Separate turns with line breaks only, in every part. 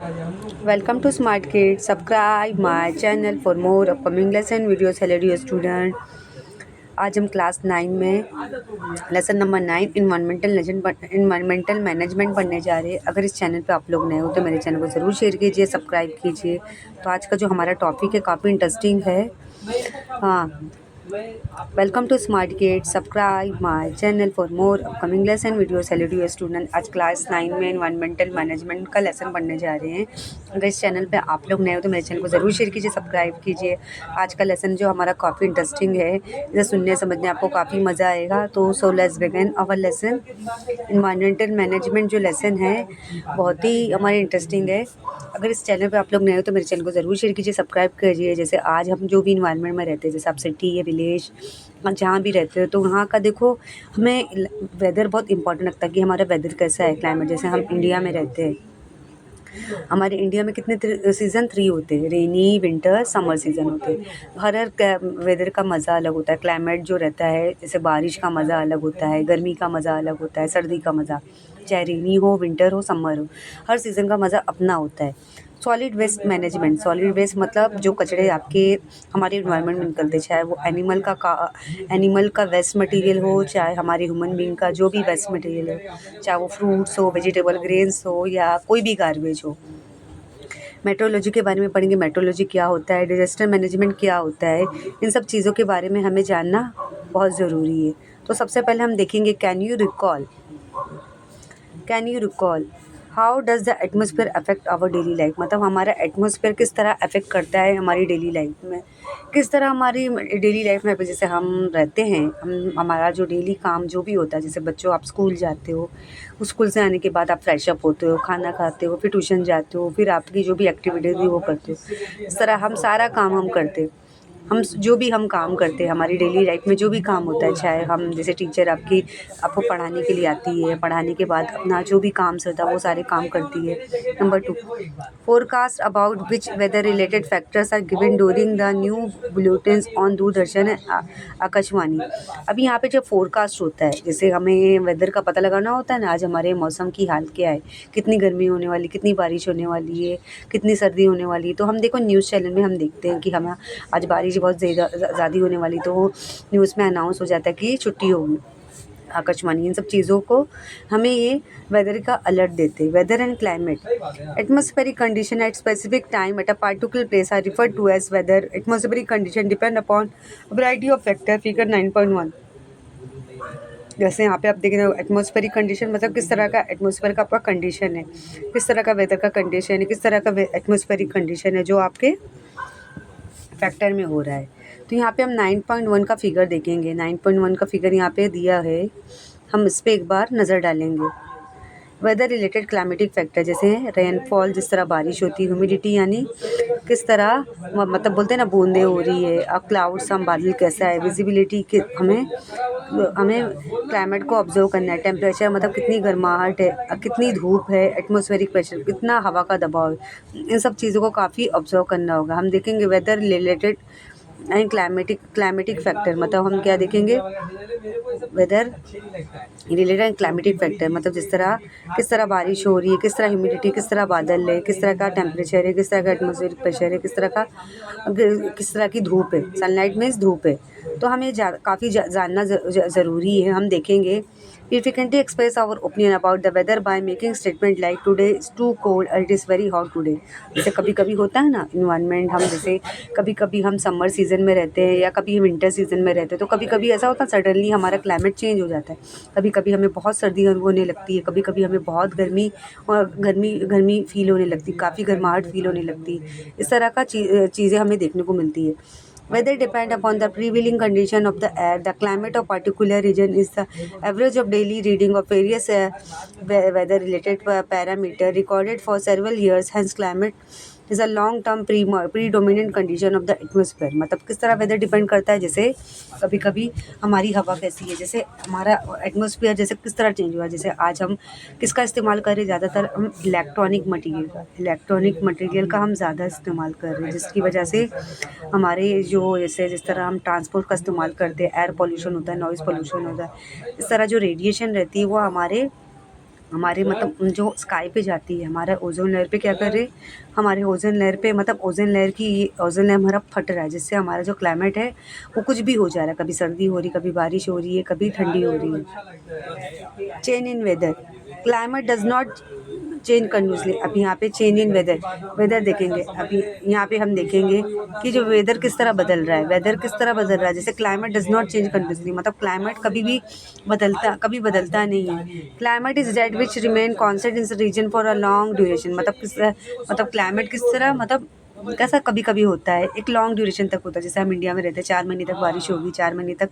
Welcome to Smart Kids. Subscribe my channel for more upcoming lesson videos. Hello dear student. आज हम class 9 में lesson number 9 environmental management पढ़ने जा रहे हैं। अगर इस चैनल पे आप लोग नए हो तो मेरे चैनल को ज़रूर शेयर कीजिए, सब्सक्राइब कीजिए। तो आज का जो हमारा टॉपिक है काफ़ी इंटरेस्टिंग है। हाँ, welcome to smart kids. Subscribe my channel for more upcoming lesson videos. Hello dear student, आज क्लास 9 में इन्वायरमेंटल मैनेजमेंट का लेसन पढ़ने जा रहे हैं। अगर इस चैनल पे आप लोग नए हो तो मेरे चैनल को ज़रूर शेयर कीजिए, सब्सक्राइब कीजिए। आज का लेसन जो हमारा काफ़ी इंटरेस्टिंग है, इसे सुनने समझने आपको काफ़ी मज़ा आएगा। तो so let's begin our lesson. Environmental management जो लेसन है बहुत ही हमारे इंटरेस्टिंग है। अगर इस चैनल पे आप लोग नए हो तो मेरे चैनल को ज़रूर शेयर कीजिए, सब्सक्राइब कीजिए। जैसे आज हम जो भी इन्वायरमेंट में रहते हैं, जैसे आप सिटी या विलेज जहाँ भी रहते हो, तो वहाँ का देखो हमें वेदर बहुत इंपॉर्टेंट लगता है कि हमारा वेदर कैसा है, क्लाइमेट। जैसे हम इंडिया में रहते हैं, हमारे इंडिया में कितने सीज़न 3 होते हैं, रेनी, विंटर, समर सीज़न होते हैं। हर वेदर का मज़ा अलग होता है। क्लाइमेट जो रहता है, जैसे बारिश का मज़ा अलग होता है, गर्मी का मज़ा अलग होता है, सर्दी का मज़ा, चाहे रेनी हो, विंटर हो, समर हो, हर सीज़न का मज़ा अपना होता है। Solid waste management. Solid waste मतलब जो कचरे आपके हमारे इन्वायरमेंट में निकलते, चाहे वो एनिमल का वेस्ट मटेरियल हो, चाहे हमारे ह्यूमन बीइंग का जो भी वेस्ट मटेरियल हो, चाहे वो फ्रूट्स हो, वेजिटेबल, ग्रेन्स हो, या कोई भी गार्बेज हो। मेट्रोलॉजी के बारे में पढ़ेंगे, मेट्रोलॉजी क्या होता है, डिज़ास्टर मैनेजमेंट क्या होता है। इन सब चीज़ों के बारे में हमें जानना बहुत ज़रूरी है। तो सबसे पहले हम देखेंगे, can you recall how does the atmosphere affect our daily life. मतलब हमारा एटमॉस्फेयर किस तरह अफेक्ट करता है हमारी डेली लाइफ में, किस तरह हमारी डेली लाइफ में जैसे हम रहते हैं, हमारा जो डेली काम जो भी होता है। जैसे बच्चों, आप स्कूल जाते हो, स्कूल से आने के बाद आप फ्रेश अप होते हो, खाना खाते हो, फिर ट्यूशन जाते हो, फिर आपकी जो भी एक्टिविटीज़ भी वो करते हो। इस तरह हम सारा काम हम करते हैं। जो भी हम काम करते हैं हमारी डेली लाइफ में, जो भी काम होता है, चाहे हम जैसे टीचर आपको पढ़ाने के लिए आती है, पढ़ाने के बाद अपना जो भी काम रहता है वो सारे काम करती है। Number 2, forecast about which weather related factors are given during the new bulletins on Doordarshan Akashvani. अभी यहाँ पे जो फोरकास्ट होता है, जैसे हमें वेदर का पता लगाना होता है ना, आज हमारे मौसम की हाल क्या है, कितनी गर्मी होने वाली, कितनी बारिश होने वाली है, कितनी सर्दी होने वाली है। तो हम देखो न्यूज़ चैनल में हम देखते हैं कि हमें आज बारिश बहुत ज़्यादा होने वाली, तो न्यूज़ में अनाउंस हो जाता है कि छुट्टी होगी। आकाशवाणी इन सब चीज़ों को हमें ये वेदर का अलर्ट देते हैं। Weather and climate. Atmospheric condition at specific time at a particular place are referred to as weather. Atmospheric condition depend upon variety of factor. Figure 9.1। जैसे यहाँ पे आप देख रहे हो, एटमॉस्फेरिक कंडीशन मतलब किस तरह का एटमॉस्फेयर का आपका कंडीशन है, किस तरह का वेदर का कंडीशन है, किस तरह का एटमॉस्फेरिक कंडीशन है जो आपके फैक्टर में हो रहा है। तो यहाँ पे हम 9.1 का फिगर देखेंगे। 9.1 का फिगर यहाँ पे दिया है, हम इस पे एक बार नज़र डालेंगे। वेदर रिलेटेड क्लाइमेटिक फैक्टर, जैसे रेनफॉल, जिस तरह बारिश होती है, ह्यूमिडिटी यानी किस तरह मतलब बोलते हैं ना बूंदें हो रही है, और क्लाउड्स, हम बादल कैसा है, विजिबिलिटी कि हमें हमें क्लाइमेट को ऑब्जर्व करना है। टेम्परेचर मतलब कितनी गर्माहट है, कितनी धूप है, एटमॉस्फेरिक प्रेशर, कितना हवा का दबाव है। इन सब चीज़ों को काफ़ी ऑब्जर्व करना होगा। हम देखेंगे weather related and climatic factor, मतलब हम क्या देखेंगे, weather related and climatic factor मतलब किस तरह बारिश हो रही है, किस तरह ह्यूमिडिटी, किस तरह बादल है, किस तरह का टेम्परेचर है, किस तरह का एटमॉस्फेरिक प्रेशर है, किस तरह की धूप है। सनलाइट मीन्स धूप है। तो हमें काफ़ी जानना ज़रूरी है। हम देखेंगे, we frequently express our opinion about the weather by making statement like today is too cold or it is very hot today। जैसे कभी कभी होता है ना इन्वायरमेंट, हम जैसे कभी कभी हम समर सीज़न में रहते हैं या कभी विंटर सीज़न में रहते हैं, तो कभी कभी ऐसा होता है सडनली हमारा क्लाइमेट चेंज हो जाता है। कभी कभी हमें बहुत सर्दी होने लगती है, कभी कभी हमें बहुत गर्मी और गर्मी फील होने लगती है, काफ़ी गर्माहट फील होने लगती है। इस तरह का चीज़ें हमें देखने को मिलती है। Weather depend upon the prevailing condition of the air. The climate of particular region is the average of daily reading of various weather-related parameter recorded for several years. Hence, climate is a long-term predominant condition of the atmosphere. मतलब किस तरह weather depend करता है, जैसे कभी कभी हमारी हवा कैसी है, जैसे हमारा एटमॉस्फेयर जैसे किस तरह चेंज हुआ। जैसे आज हम किसका इस्तेमाल कर रहे हैं, ज़्यादातर हम इलेक्ट्रॉनिक मटेरियल का हम ज़्यादा इस्तेमाल कर रहे हैं, जिसकी वजह से हमारे जो जैसे जिस तरह हम ट्रांसपोर्ट का इस्तेमाल करते हैं, एयर पॉल्यूशन होता है, नॉइज़ पॉल्यूशन होता है, इस तरह जो रेडिएशन रहती है वो हमारे हमारे मतलब जो स्काई पे जाती है, हमारा ओज़ोन लेयर पे क्या कर रहे, हमारे ओज़ोन लेयर पे मतलब ओज़ोन लेयर की ओज़ोन लेयर हमारा फट रहा है, जिससे हमारा जो क्लाइमेट है वो कुछ भी हो जा रहा है, कभी सर्दी हो रही, कभी बारिश हो रही है, कभी ठंडी हो रही है। Change in weather, climate does not change continuously. अब यहाँ पे चेंज इन वेदर, वेदर देखेंगे अभी, यहाँ पे हम देखेंगे कि जो वेदर किस तरह बदल रहा है, वेदर किस तरह बदल रहा है। जैसे climate does not change continuously, मतलब क्लाइमेट कभी बदलता नहीं है। Climate is that which remain constant in region for a long duration, मतलब क्लाइमेट किस तरह, मतलब कैसा कभी कभी होता है, एक लॉन्ग ड्यूरेशन तक होता है। जैसे हम इंडिया में रहते हैं, 4 महीने तक बारिश होगी, 4 महीने तक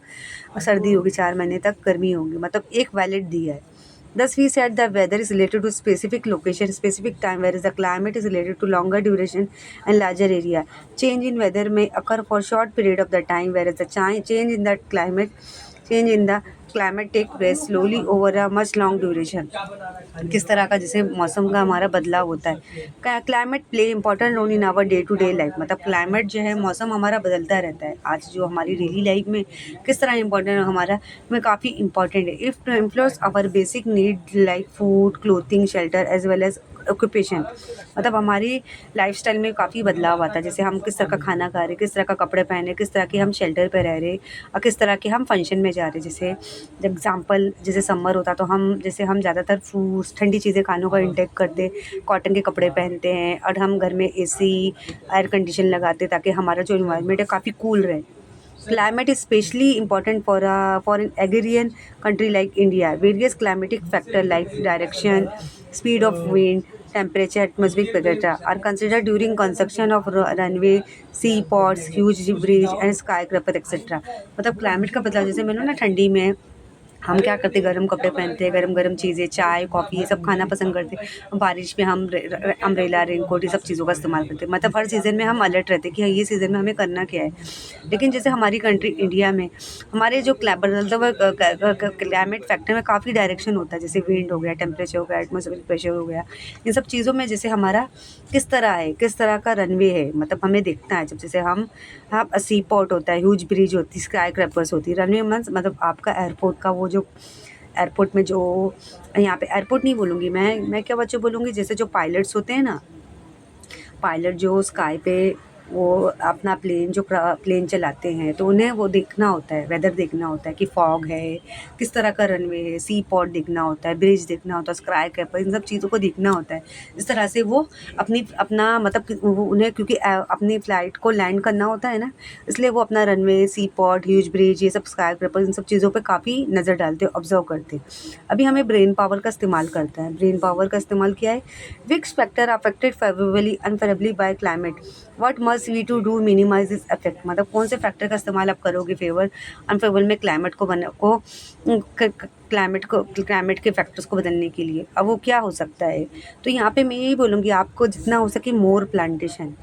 सर्दी होगी, 4 महीने तक गर्मी होगी, मतलब एक वैलिड दिया है। Thus, we said the weather is related to specific location, specific time, whereas the climate is related to longer duration and larger area. Change in weather may occur for short period of the time, whereas the change in the climate take place slowly over a much long duration. किस तरह का जैसे मौसम का हमारा बदलाव होता है। Climate play important role in our day to day life, मतलब क्लाइमेट जो है, मौसम हमारा बदलता रहता है। आज जो हमारी डेली लाइफ में किस तरह इंपॉर्टेंट है हमारा, में काफ़ी इंपॉर्टेंट है। If to influence our basic need like food, clothing, shelter as well as occupation, मतलब हमारी लाइफस्टाइल में काफ़ी बदलाव आता है। जैसे हम किस तरह का खाना खा रहे, किस तरह का कपड़े पहने, किस तरह के हम शेल्टर पे रह रहे, और किस तरह के हम फंक्शन में जा रहे। जैसे एग्जांपल, जैसे समर होता तो हम ज़्यादातर फ्रूट्स, ठंडी चीज़ें खानों का इंटेक करते, कॉटन के कपड़े पहनते हैं, और हम घर में एसी, एयर कंडीशन लगाते ताकि हमारा जो इन्वायरमेंट है काफ़ी कूल रहे। Climate is especially important for an agrarian country like India. Various climatic factors like direction, speed of wind, temperature, atmospheric etc. are considered during construction of runway, seaports, huge bridge and skyscraper etc. मतलब climate का बदलाव, जैसे मैंने ना ठंडी में हम क्या करते, गर्म कपड़े पहनते हैं, गरम गरम चीज़ें, चाय कॉफ़ी ये सब खाना पसंद करते हैं। बारिश में हम अम्ब्रेला, रेनकोट, ये सब चीज़ों का इस्तेमाल करते हैं। मतलब हर सीज़न में हम अलर्ट रहते हैं कि हाँ, ये सीज़न में हमें करना क्या है। लेकिन जैसे हमारी कंट्री इंडिया में हमारे जो बदलता हुआ क्लाइमेट फैक्टर में काफ़ी डायरेक्शन होता है। जैसे विंड हो गया, टेम्परेचर हो गया, एटमॉस्फेरिक प्रेशर हो गया, इन सब चीज़ों में जैसे हमारा किस तरह है, किस तरह का रनवे है, मतलब हमें देखना है। जब जैसे हम सी पोर्ट होता है, ह्यूज ब्रिज होती है, स्काई क्रैपर्स होती है। रनवे मीन्स मतलब आपका एयरपोर्ट का वो जो एयरपोर्ट में जो, यहाँ पे एयरपोर्ट नहीं बोलूँगी मैं क्या बच्चों बोलूँगी, जैसे जो पायलट्स होते हैं ना, पायलट जो स्काई पे वो अपना प्लेन चलाते हैं, तो उन्हें वो देखना होता है, वेदर देखना होता है कि फॉग है, किस तरह का रनवे है, सी पॉट देखना होता है, ब्रिज देखना होता है, स्काई क्रैपर, इन सब चीज़ों को देखना होता है। इस तरह से वो अपना मतलब कि उन्हें, क्योंकि अपनी फ़्लाइट को लैंड करना होता है ना, इसलिए वो अपना रनवे, सी पॉट, ह्यूज ब्रिज, ये सब स्काई क्रैपर, इन सब चीज़ों पे काफ़ी नज़र डालते हैं, ऑब्ज़र्व करते हैं। अभी हमें ब्रेन पावर का इस्तेमाल करता है। ब्रेन पावर का इस्तेमाल किया है। Which factor affected favourably unfavourably by climate, what must we to do minimise this effect, मतलब कौन से फैक्टर का इस्तेमाल आप करोगे फेवर अनफेवरेबल में क्लाइमेट के फैक्टर्स को बदलने के लिए। अब वो क्या हो सकता है, तो यहाँ पे मैं यही बोलूँगी, आपको जितना हो सके मोर प्लांटेशन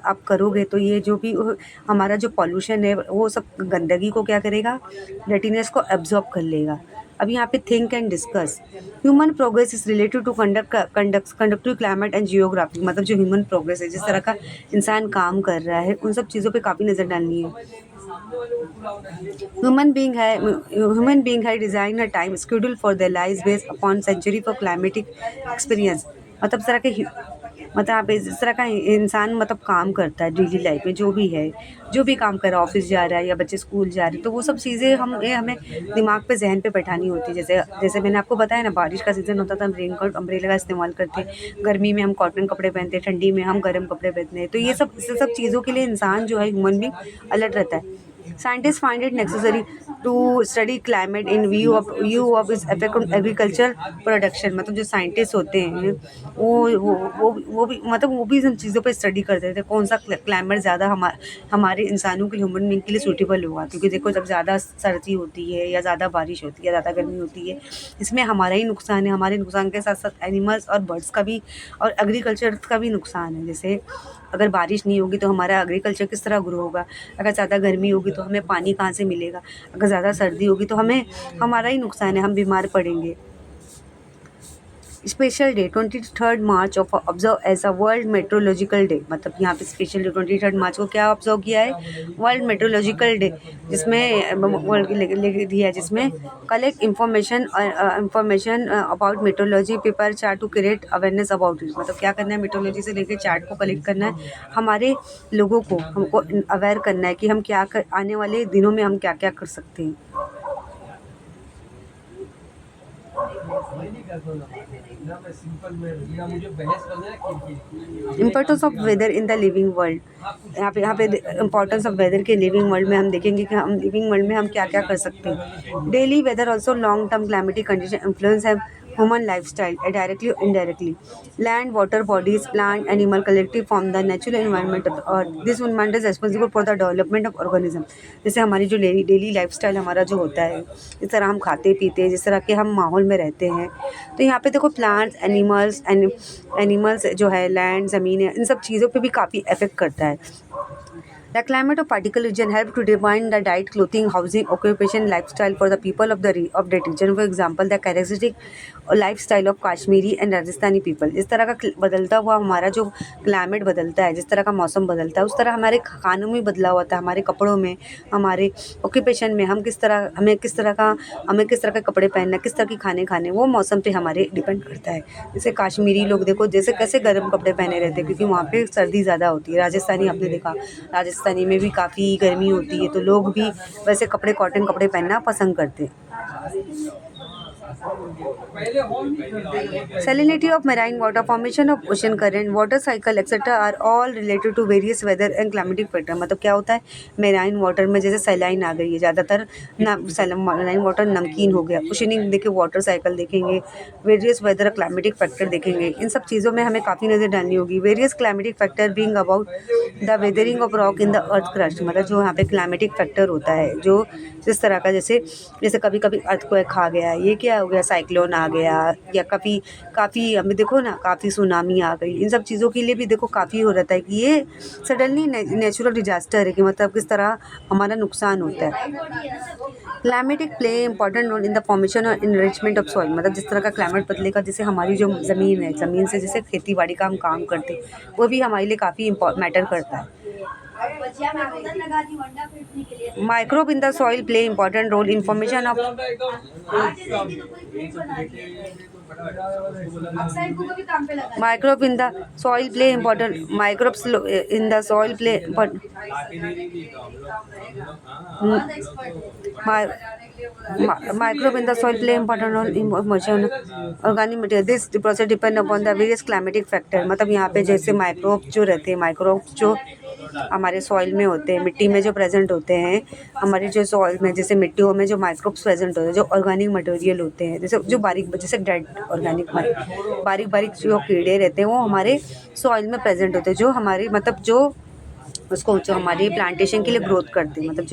आप करोगे, तो ये जो भी हमारा जो पॉल्यूशन है वो सब गंदगी को क्या करेगा, रेटिनेस को एब्जॉर्ब कर लेगा। अब यहाँ पे think and discuss, human progress is related to conductive climate and geography, मतलब जो ह्यूमन प्रोग्रेस है, जिस तरह का इंसान काम कर रहा है, उन सब चीज़ों पे काफ़ी नज़र डालनी है। ह्यूमन बीइंग है design a time schedule for their lives based upon century for climatic experience, मतलब इस तरह के मतलब आप इस तरह का इंसान मतलब काम करता है डेली लाइफ में, जो भी काम कर रहा है, ऑफिस जा रहा है या बच्चे स्कूल जा रहे हैं, तो वो सब चीज़ें हमें दिमाग पे, जहन पे बैठानी होती है। जैसे जैसे मैंने आपको बताया ना, बारिश का सीज़न होता था, हम रेनकोट, अम्ब्रेला का इस्तेमाल करते हैं, गर्मी में हम कॉटन कपड़े पहनते हैं, ठंडी में हम गर्म कपड़े पहनते हैं। तो ये सब चीज़ों के लिए इंसान जो है, ह्यूमन बीइंग अलर्ट रहता है। Scientists find it necessary to study climate in view of its effect on agriculture production, मतलब जो साइंटिस्ट होते हैं वो भी मतलब वो भी इन चीज़ों पे स्टडी करते थे, कौन सा क्लाइमेट ज़्यादा हमारे इंसानों के लिए, ह्यूमन बीइंग के लिए सूटेबल होगा। क्योंकि देखो, जब ज़्यादा सर्दी होती है या ज़्यादा बारिश होती है, ज़्यादा गर्मी होती है, इसमें हमारा ही नुकसान है। हमारे नुकसान के साथ साथ एनिमल्स और बर्ड्स का भी, और एग्रीकल्चर का भी नुकसान है। जैसे अगर बारिश नहीं होगी तो हमारा एग्रीकल्चर किस तरह ग्रो होगा, अगर ज़्यादा गर्मी होगी तो हमें पानी कहाँ से मिलेगा, अगर ज़्यादा सर्दी होगी तो हमारा ही नुकसान है, हम बीमार पड़ेंगे। Special day 23 March of observe as a world meteorological day, मतलब यहाँ पे स्पेशल डे 23 मार्च को क्या ऑब्जर्व किया है, वर्ल्ड मेट्रोलॉजिकल डे, जिसमें वर्ल्ड लिख दिया है, जिसमें collect information about meteorology, paper chart to create awareness about it, मतलब क्या करना है, मेट्रोलॉजी से लेकर चार्ट को कलेक्ट करना है, हमारे लोगों को हमको अवेयर करना है कि हम आने वाले दिनों में हम क्या क्या कर सकते हैं। Importance of weather in the living world, यहाँ पे इम्पोर्टेंस ऑफ वेदर के लिविंग वर्ल्ड में हम देखेंगे कि हम लिविंग वर्ल्ड में हम क्या क्या कर सकते हैं। Daily weather also long term climatic condition influence है ह्यूमन लाइफस्टाइल डायरेक्टली और indirectly. Land, water bodies, plant, animal collective form the natural environment of earth, this environment is responsible for the development of organism. जैसे हमारी जो daily lifestyle हमारा जो होता है, जिस तरह हम खाते पीते हैं, जिस तरह के हम माहौल में रहते हैं, तो यहाँ पे देखो प्लांट्स, एनिमल्स जो है, लैंड, ज़मीन है, इन सब चीज़ों पे भी काफ़ी इफेक्ट करता है। The climate of particular region help to define the diet, clothing, housing, occupation, lifestyle for the people of that region. For example, the characteristic lifestyle of Kashmiri and Rajasthani people. इस तरह का बदलता हुआ हमारा जो climate बदलता है, जिस तरह का मौसम बदलता है, उस तरह हमारे खानों में बदलाव होता है, हमारे कपड़ों में, हमारे ऑक्यूपेशन में, हमें किस तरह के कपड़े पहनना, किस तरह के खाने खाने, वो मौसम पे हमारे डिपेंड करता है। जैसे काश्मीरी लोग देखो, जैसे कैसे गर्म कपड़े पहने रहते हैं, क्योंकि वहाँ पे सर्दी ज़्यादा होती है। राजस्थानी आपने देखा, राजस्थानी में भी काफ़ी गर्मी होती है, तो लोग भी वैसे कॉटन कपड़े पहनना पसंद करते हैं। Salinity of marine water, formation of ocean current, water cycle etc. are all related to various weather and climatic factor। मतलब क्या होता है, मेराइन वाटर में जैसे सैलाइन आ गई है, ज़्यादातर मेराइन वाटर नमकीन हो गया, ओशनिंग देखिए, वाटर साइकिल देखेंगे, वेरियस वेदर क्लाइमेटिक फैक्टर देखेंगे, इन सब चीज़ों में हमें काफ़ी नज़र डालनी होगी। Various climatic factor being about the weathering of rock in the earth crust, मतलब जो यहाँ पे क्लाइमेटिक फैक्टर होता है, जो जिस तरह का, जैसे कभी कभी अर्थक्वेक आ गया, ये क्या हो गया, साइक्लोन आ गया, या काफ़ी हमें देखो ना, काफ़ी सुनामी आ गई, इन सब चीज़ों के लिए भी देखो काफ़ी हो रहता है कि ये सडनली नेचुरल डिजास्टर है, कि मतलब किस तरह हमारा नुकसान होता है। Climatic play important role in the formation और इनरिचमेंट ऑफ सॉइल, मतलब जिस तरह का क्लाइमेट बदलेगा, जैसे हमारी जो ज़मीन है, ज़मीन से जैसे खेती बाड़ी का हम काम करते हैं, वो भी हमारे लिए काफ़ी मैटर करता है। Microbe in the soil play important role in formation of microbe in the soil play important microbes in the soil play important microbe in the soil play important role in formation organic material। This process depend upon the various climatic factor। मतलब यहाँ पे जैसे microbe जो रहते हैं, microbe जो हमारे soil में होते हैं, मिट्टी में जो प्रेजेंट होते हैं, हमारी जो सॉइल में जैसे मिट्टियों में जो माइक्रोब्स प्रेजेंट होते हैं, जो ऑर्गेनिक मटेरियल होते हैं, जैसे जो जैसे डेड ऑर्गेनिक बारीक बारीक जो कीड़े रहते हैं, वो हमारे सॉइल में प्रेजेंट होते हैं, जो हमारी मतलब जो हमारी प्लांटेशन के लिए ग्रोथ करते हैं, मतलब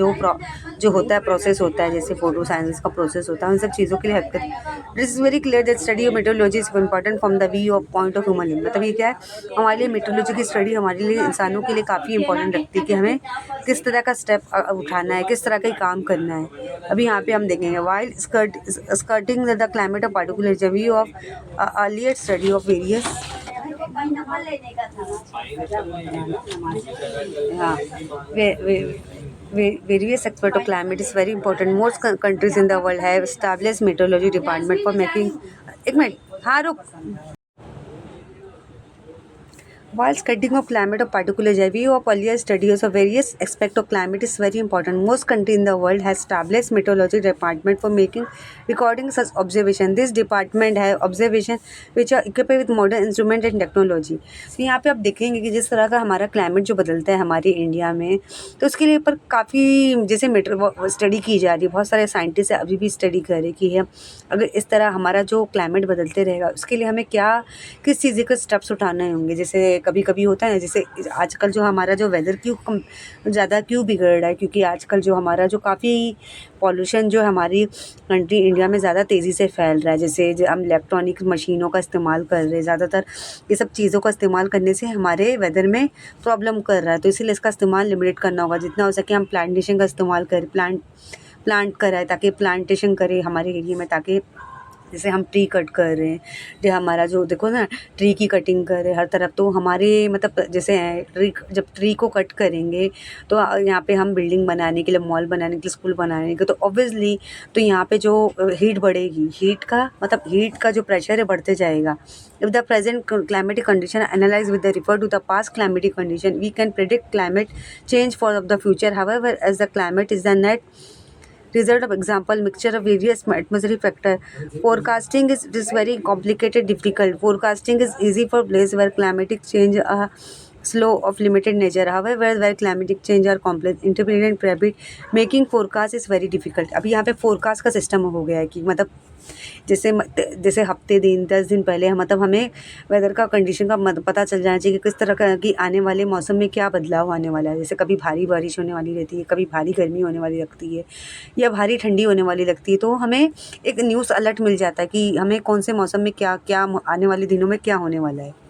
जो होता है, प्रोसेस होता है, जैसे फोटोसाइंसिस का प्रोसेस होता है, उन सब चीज़ों के लिए हेल्प करती है। This is very clear that study of metrology is important from the view of point of human living. मतलब ये क्या है, हमारे लिए मेट्रोलॉजी की स्टडी हमारे लिए, इंसानों के लिए काफ़ी इंपॉर्टेंट रखती है कि हमें किस तरह का स्टेप उठाना है, किस तरह का काम करना है। अभी यहाँ पे हम देखेंगे, while skirting the climate of particular view of earlier study of various हाँ various aspects of climate is very important। Most countries in the world have established meteorology department for making एक मिनट, हाँ रुक। While studying of climate of particular view of earlier studies of various aspects of climate is very important, most countries in the world has established meteorology department for making recording such observation। This department have observation which are equipped with modern instrument and technology। तो यहाँ पे आप देखेंगे कि जिस तरह का हमारा क्लाइमेट जो बदलता है हमारे इंडिया में, तो उसके लिए पर काफ़ी जैसे स्टडी की जा रही है, बहुत सारे साइंटिस्ट अभी भी स्टडी कर रहे कि है अगर इस तरह हमारा जो क्लाइमेट बदलते रहेगा, उसके लिए हमें किस चीज़ के स्टेप्स उठाने होंगे। जैसे कभी कभी होता है ना, जैसे आजकल जो हमारा जो वेदर ज़्यादा क्यों बिगड़ रहा है, क्योंकि आजकल जो हमारा जो काफ़ी पॉल्यूशन जो हमारी कंट्री इंडिया में ज़्यादा तेज़ी से फैल रहा है। जैसे हम इलेक्ट्रॉनिक मशीनों का इस्तेमाल कर रहे हैं ज़्यादातर, ये सब चीज़ों का इस्तेमाल करने से हमारे वेदर में प्रॉब्लम कर रहा है, तो इसीलिए इसका इस्तेमाल लिमिटेड करना होगा। जितना हो सके हम प्लांटेशन का इस्तेमाल करें, प्लांट कराएं, ताकि प्लांटेशन करें हमारे एरिया में, ताकि जैसे हम ट्री कट कर रहे हैं, जो हमारा जो देखो ना ट्री की कटिंग कर रहे हैं हर तरफ, तो हमारे मतलब जैसे ट्री जब ट्री को कट करेंगे तो यहाँ पे हम बिल्डिंग बनाने के लिए, मॉल बनाने के लिए, स्कूल बनाने के, तो ऑब्वियसली तो यहाँ पे जो हीट बढ़ेगी, हीट का जो प्रेशर है बढ़ते जाएगा. If the present climatic condition analyzed with the refer to the past climatic condition, we can predict climate change for the future. However, as the climate is the net result of example mixture of various atmospheric factor, forecasting is very complicated, difficult. Forecasting is easy for place where climatic change slow of limited nature. However, where climatic change are complex, intermittent and rapid, making forecast is very difficult. अभी यहाँ पे forecast का system हो गया है कि मतलब जैसे हफ्ते दिन 10 दिन पहले मतलब हमें वेदर का कंडीशन का पता चल जाना चाहिए कि किस तरह का कि आने वाले मौसम में क्या बदलाव आने वाला है. जैसे कभी भारी बारिश होने वाली रहती है, कभी भारी गर्मी होने वाली लगती है या भारी ठंडी होने वाली लगती है, तो हमें एक न्यूज़ अलर्ट मिल जाता है कि हमें कौन से मौसम में क्या क्या आने वाले दिनों में क्या होने वाला है.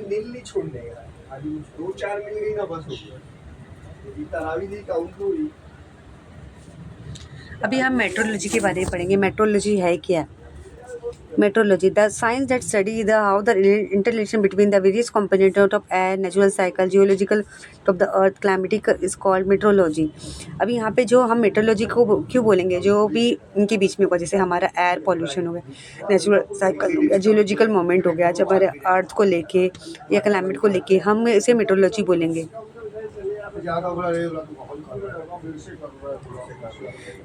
नील नहीं छोड़ने का, अभी 2-4 मिल गई ना बस हो गया. तरावी दी काउंट हुई.
अभी हम मेट्रोलॉजी के बारे में पढ़ेंगे. मेट्रोलॉजी है क्या? Meteorology, the science that study how the interrelation between the various components of air, natural cycle, geological of the earth, climatic is called meteorology. अभी यहाँ पे जो हम मेट्रोलॉजी को क्यों बोलेंगे, जो भी इनके बीच में होगा, जैसे हमारा एयर पॉल्यूशन हो गया, नेचुरल साइकिल हो गया, जियोलॉजिकल मोमेंट हो गया, जब हमारे अर्थ को लेके या क्लाइमेट को लेके हम इसे मेट्रोलॉजी बोलेंगे.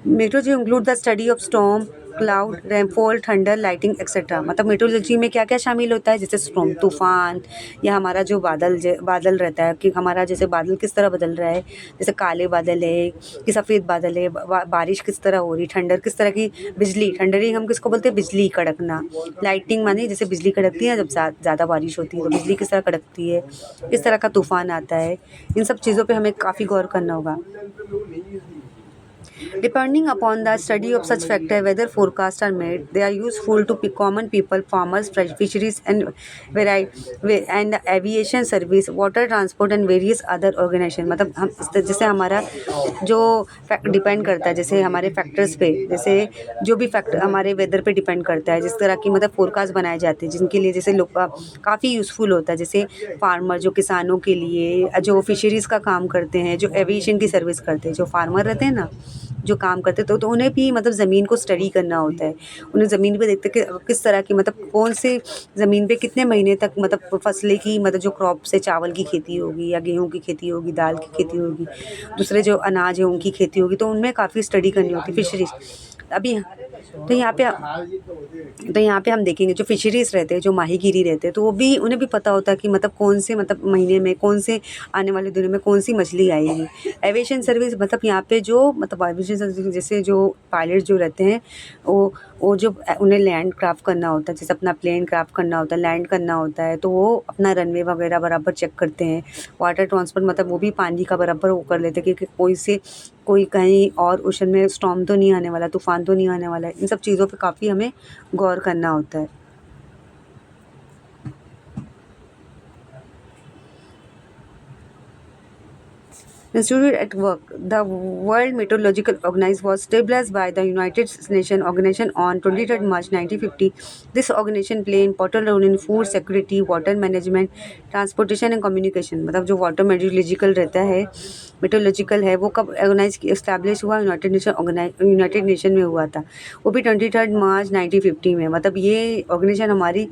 Metrology include the study of storm, cloud, rainfall, thunder, lighting etcetera. मतलब मेट्रोलॉजी में क्या क्या शामिल होता है, जैसे स्टॉर्म, तूफान, या हमारा जो बादल रहता है कि हमारा जैसे बादल किस तरह बदल रहा है, जैसे काले बादल है कि सफ़ेद बादल है, बारिश किस तरह हो रही, ठंडर किस तरह की, बिजली, ठंडरिंग हम किसको बोलते हैं, बिजली कड़कना. लाइटिंग माने जैसे बिजली कड़कती है जब ज़्यादा बारिश होती है तो बिजली किस तरह कड़कती है, किस तरह का तूफान आता है. इन सब चीज़ों पे हमें काफ़ी गौर करना होगा. Depending upon the study of such factor, whether forecasts are made, they are useful to common people, farmers, fisheries, and aviation service, water transport, and various other organization. मतलब हम जैसे हमारा जो डिपेंड करता है, जैसे हमारे फैक्टर्स पे, जैसे जो भी फैक्टर हमारे वेदर पे डिपेंड करता है, जिस तरह की मतलब फोरकास्ट बनाए जाते हैं, जिनके लिए जैसे लोग काफ़ी यूज़फुल होता है. जैसे फार्मर, जो किसानों के लिए, जो फिशरीज़ का काम करते हैं, जो एविएशन की सर्विस करते हैं, जो फार्मर रहते हैं ना, जो काम करते तो उन्हें भी मतलब ज़मीन को स्टडी करना होता है. उन्हें ज़मीन पे देखते कि किस तरह की मतलब कौन से ज़मीन पे कितने महीने तक मतलब फसलें की मतलब जो क्रॉप से चावल की खेती होगी या गेहूँ की खेती होगी, दाल की खेती होगी, दूसरे जो अनाज है उनकी खेती होगी, तो उनमें काफ़ी स्टडी करनी होती है फिशरीज़. अभी तो यहाँ पे हम देखेंगे जो फिशरीज़ रहते हैं, जो माहीगीरी रहते हैं, तो वो भी उन्हें भी पता होता है कि मतलब कौन से मतलब महीने में, कौन से आने वाले दिनों में कौन सी मछली आएगी. एविएशन सर्विस मतलब यहाँ पे जो मतलब एविएशन सर्विस जैसे जो पायलट जो रहते हैं, वो जो उन्हें लैंड क्राफ्ट करना होता है, जैसे अपना प्लेन क्राफ्ट करना होता है, लैंड करना होता है, तो वो अपना रनवे वगैरह बराबर चेक करते हैं. वाटर ट्रांसपोर्ट मतलब वो भी पानी का बराबर वो कर लेते हैं कि कोई कहीं और ओशन में स्टॉर्म तो नहीं आने वाला, तूफ़ान तो नहीं आने वाला है. इन सब चीज़ों पे काफ़ी हमें गौर करना होता है. Instituted at work. The World Meteorological Organization was established by the United Nations Organization on 23rd March 1950. This organization play important role in food security, water management, transportation and communication. मतलब जो वाटर मेट्रोलॉजिकल रहता है, meteorological है, वो कब establish हुआ, United nation में हुआ था. वो भी 23rd मार्च 1950 में. मतलब ये ऑर्गेनाइजेशन हमारी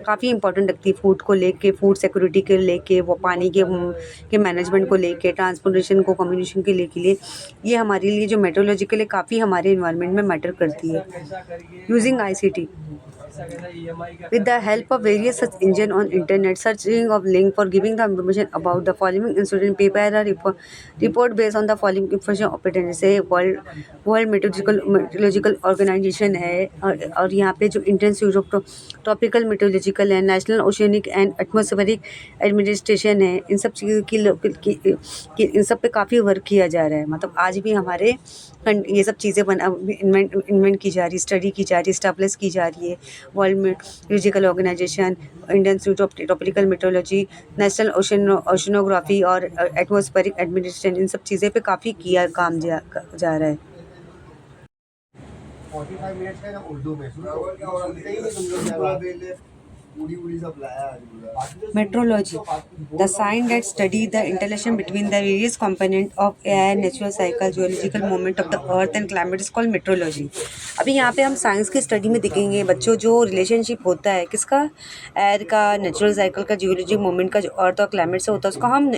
काफ़ी इंपॉर्टेंट रखती है फूड को लेके, फूड सिक्योरिटी के लेके, वो पानी के मैनेजमेंट को लेके, ट्रांसपोर्टेशन को, कम्युनिकेशन के लिए ये हमारे लिए जो मेट्रोलॉजिकल है काफ़ी हमारे इन्वायरमेंट में मैटर करती है. Using ICT with the help of various search engine on internet, searching of link for giving the information about the following incident, prepare a report based on the following information obtained. जैसे world meteorological organisation है, और यहाँ पे जो Indian institute of tropical meteorological है, national oceanic and atmospheric administration है. इन सब चीज़ों की इन सब पे काफ़ी वर्क किया जा रहा है. मतलब आज भी हमारे ये सब चीज़ें इन्वेंट की जा रही, स्टडी की जा रही, स्टैब्लिश की जा रही है. World meteorological organisation, Indian institute of tropical meteorology, national oceanography और एटमॉस्फेरिक एडमिनिस्ट्रेशन, इन सब चीज़ें पे काफ़ी किया काम जा रहा है।
45 मिनट्स का है ना उर्दू में सुनते ही नहीं तुम लोग क्या बात पूरी पूरी सब लाया आज पूरा
Meteorology, the science that study the interaction between the various components of air, natural cycle, geological movement of the earth and climate is called meteorology। अभी यहाँ पे हम साइंस की स्टडी में देखेंगे बच्चों जो रिलेशनशिप होता है किसका, एयर का, नेचुरल साइकिल का, जियोलॉजिक मूवमेंट का, जो अर्थ और क्लाइमेट से होता है उसको हम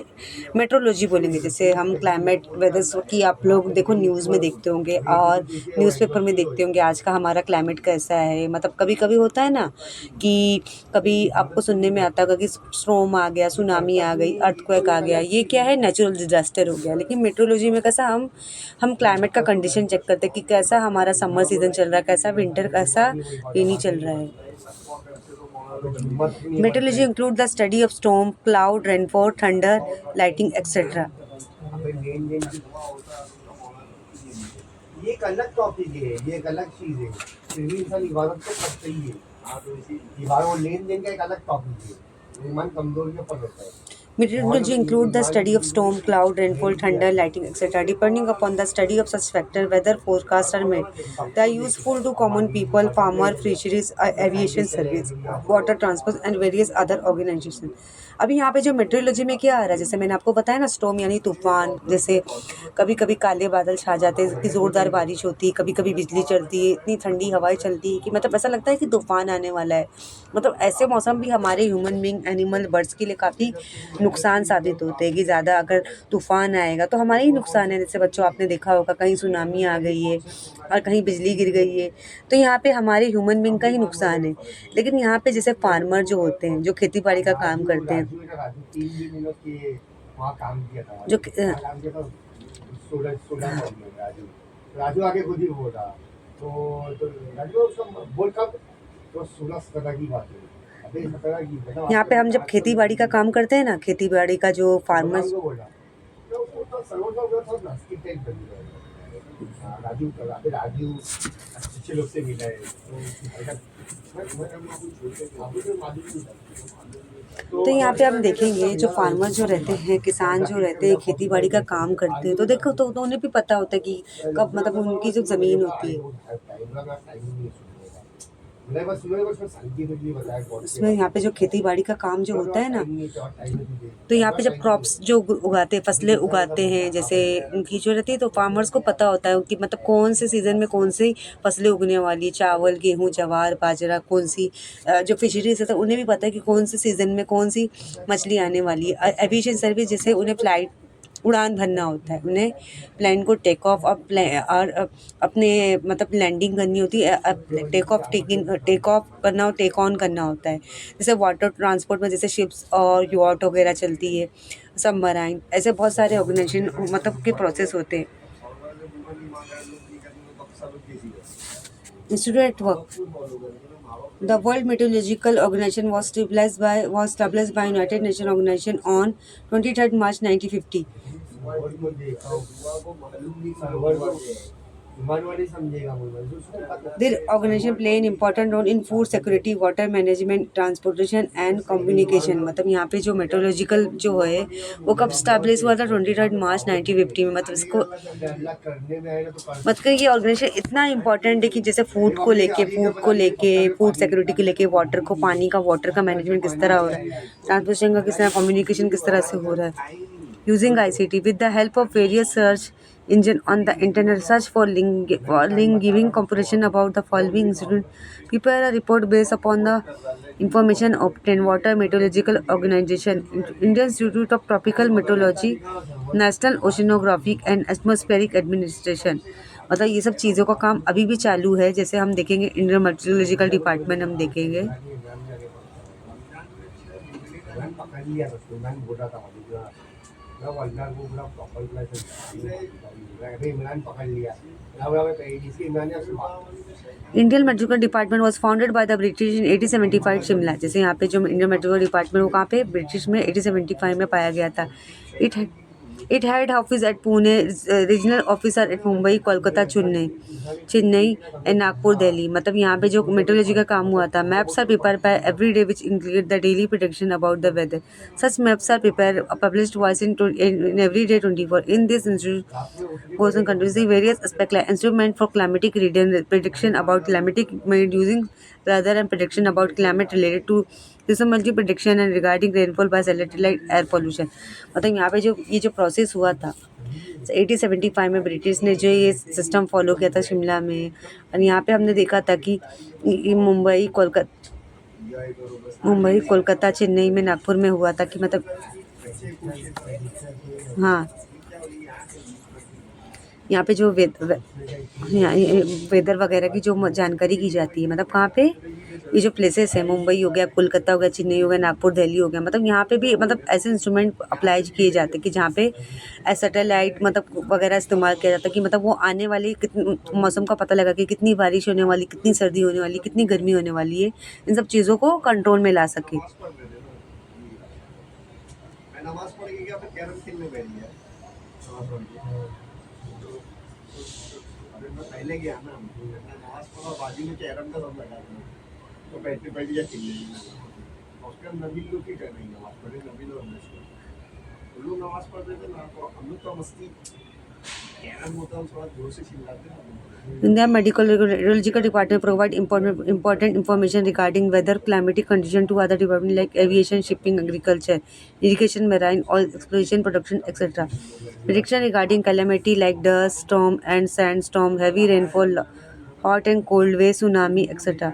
मेट्रोलॉजी बोलेंगे। जैसे हम क्लाइमेट वेदर की आप लोग देखो न्यूज़ में देखते होंगे और न्यूज़पेपर में देखते होंगे आज का हमारा क्लाइमेट कैसा है। मतलब कभी कभी होता है ना कि कभी आपको सुनने में आता होगा कि स्टॉर्म आ गया, सुनामी आ गई, अर्थक्वेक आ गया, ये क्या है, नेचुरल डिजास्टर हो गया। लेकिन मेट्रोलॉजी में कैसा हम क्लाइमेट का कंडीशन चेक करते हैं कि कैसा हमारा समर सीजन चल रहा है, कैसा विंटर, कैसा रेनी चल रहा है। Metrology include the study of storm, cloud, rainfall, thunder, lighting etcetera.
ये एक अलग टॉपिक है, ये एक अलग चीज है, फिर भी इंसान इबादत तो करता ही है। इबादत और लेन देन का एक अलग टॉपिक है, ईमान कमजोर के ऊपर होता है।
Meteorology include the study of storm, cloud, rainfall, thunder, lightning, etc. Depending upon the study of such factors, weather forecasts are made. They are useful to common people, farmer, fisheries, aviation service, water transport, and various other organizations. अभी यहाँ पे जो metrology में क्या आ रहा है, जैसे मैंने आपको बताया ना, स्टॉर्म यानी तूफान, जैसे कभी कभी काले बादल छा जाते हैं, इतनी ज़ोरदार बारिश होती है, कभी कभी बिजली चलती है, इतनी ठंडी हवाएं चलती है कि मतलब ऐसा लगता है कि तूफान आने वाला है। मतलब ऐसे मौसम भी हमारे ह्यूमन बींग, एनिमल, बर्ड्स के लिए काफ़ी नुकसान साबित होते हैं कि ज़्यादा अगर तूफान आएगा तो हमारे ही नुकसान है। जैसे बच्चों आपने देखा होगा कहीं सुनामी आ गई है और कहीं बिजली गिर गई है, तो यहाँ पे हमारे ह्यूमन बींग का ही नुकसान है। लेकिन यहाँ पे जैसे फार्मर जो होते हैं, जो खेती बाड़ी का काम करते हैं,
वहाँ काम किया था,
जो
काम किया था, राजू आगे खुद ही बोल रहा तो राजू उसका बोल कब तो 16 17 की बात है। अबे 17 की मतलब
यहाँ पे हम जब खेती बाड़ी का काम करते हैं ना, खेती बाड़ी का जो फार्मर्स,
बोल रहा तो वो तो सरोज का था ना स्किप टाइप बन गया। राजू अबे राजू अच्छे लोग से मिला है
तो यहाँ पे हम देखेंगे जो फार्मर जो रहते हैं, किसान जो रहते हैं, खेती बाड़ी का काम करते हैं, तो देखो तो उन्हें भी पता होता है कि कब मतलब उनकी जो ज़मीन होती है उसमें, यहाँ पे जो खेती बाड़ी का काम जो होता है ना, तो यहाँ पे जब क्रॉप्स जो उगाते हैं, फसलें उगाते हैं, जैसे उनकी जो रहती है, तो फार्मर्स को पता होता है कि मतलब कौन से सीज़न में कौन सी फसलें उगने वाली है, चावल, गेहूँ, ज्वार, बाजरा, कौन सी जो फिशरीज है तो उन्हें भी पता है कि कौन से सीज़न में कौन सी मछली आने वाली है। एविएशन सर्विस, जैसे उन्हें फ्लाइट उड़ान भरना होता है, उन्हें प्लेन को टेक ऑफ और अपने मतलब लैंडिंग करनी होती है, टेक ऑफ करना और टेक ऑन करना होता है। जैसे वाटर ट्रांसपोर्ट में जैसे शिप्स और यॉट वगैरह चलती है, सबमराइन, ऐसे बहुत सारे ऑर्गेनाइजेशन मतलब के प्रोसेस होते हैं। Institute work, The World Meteorological Organization was established by United Nations Organization on 23rd March 1950. Their organization play an important role in food security, water management, transportation and communication। मतलब यहाँ पे जो meteorological जो है वो कब स्टैब्लिश हुआ था, 23rd मार्च 1950 में। मतलब इसको मतलब ये ऑर्गेनाइजेशन इतना इम्पोर्टेंट है कि जैसे फूड फूड सिक्योरिटी को लेके, वाटर को, पानी का, वाटर का मैनेजमेंट किस तरह हो रहा है, ट्रांसपोर्टेशन का किस तरह, कम्युनिकेशन किस तरह से हो रहा है। Using ICT with the help of various search engine on the internet, search for link giving comparison about the following incident, prepare a report based upon the information obtained. Water Meteorological Organization, Indian Institute of Tropical Meteorology, National Oceanographic and Atmospheric Administration। मतलब ये सब चीज़ों का काम अभी भी चालू है। जैसे हम देखेंगे इंडियन मेट्रोलॉजिकल डिपार्टमेंट, हम देखेंगे Indian meteorological department was founded by the British in 1875 Shimla. जैसे यहाँ पे जो इंडियन मेट्रोलॉजिकल डिपार्टमेंट वो कहाँ पे, ब्रिटिश में 1875 में पाया गया था। It had office at Pune, regional office are at Mumbai, Kolkata, Chennai and Nagpur, Delhi. मतलब यहाँ पे जो मेट्रोलॉजी का काम हुआ था, maps are prepare by every day which include the daily prediction about the weather. Such maps are prepare published vice in every day 24 in this institute goes on continuously various aspects like instrument for climatic reading, prediction about climatic made using rather and prediction about climate related to seismology prediction and regarding rainfall by satellite air pollution। मतलब यहाँ पे जो ये जो process हुआ था 1875 में British ने जो ये सिस्टम फॉलो किया था शिमला में, और यहाँ पे हमने देखा था कि मुंबई कोलकाता चेन्नई में नागपुर में हुआ था कि मतलब हाँ यहाँ पे जो वेदर वगैरह की जो जानकारी की जाती है, मतलब कहाँ पे ये जो प्लेसेस है, मुंबई हो गया, कोलकाता हो गया, चेन्नई हो गया, नागपुर, दिल्ली हो गया, मतलब यहाँ पे भी मतलब ऐसे इंस्ट्रूमेंट अप्लाई किए जाते हैं कि जहाँ पे सैटेलाइट मतलब वगैरह इस्तेमाल किया जाता है कि मतलब वो आने वाली मौसम का पता लगा कि कितनी बारिश होने वाली, कितनी सर्दी होने वाली, कितनी गर्मी होने वाली है, इन सब चीज़ों को कंट्रोल में ला सके।
नमाज पढ़ के क्या फिर कैरम खेलने बैठ गया नमाज पढ़ के। अभी मैं पहले गया ना, नमाज पढ़ा, बाजू में कैरम का सब लगा था, तो बैठते बैठ गया खेलने। उसके नबी लोग की कर रही नमाज पढ़े, नबी लोग लोग नमाज पढ़ रहे थे ना, तो हम लोग तो मस्ती कैरम होता है थोड़ा जोर से चिल्लाते हैं।
India Meteorological Department provide important information regarding weather, climatic condition to other departments like aviation, shipping, agriculture, irrigation, marine, oil exploration, production, etc. Prediction regarding calamity like dust storm and sandstorm, heavy rainfall, hot and cold wave, tsunami, etc.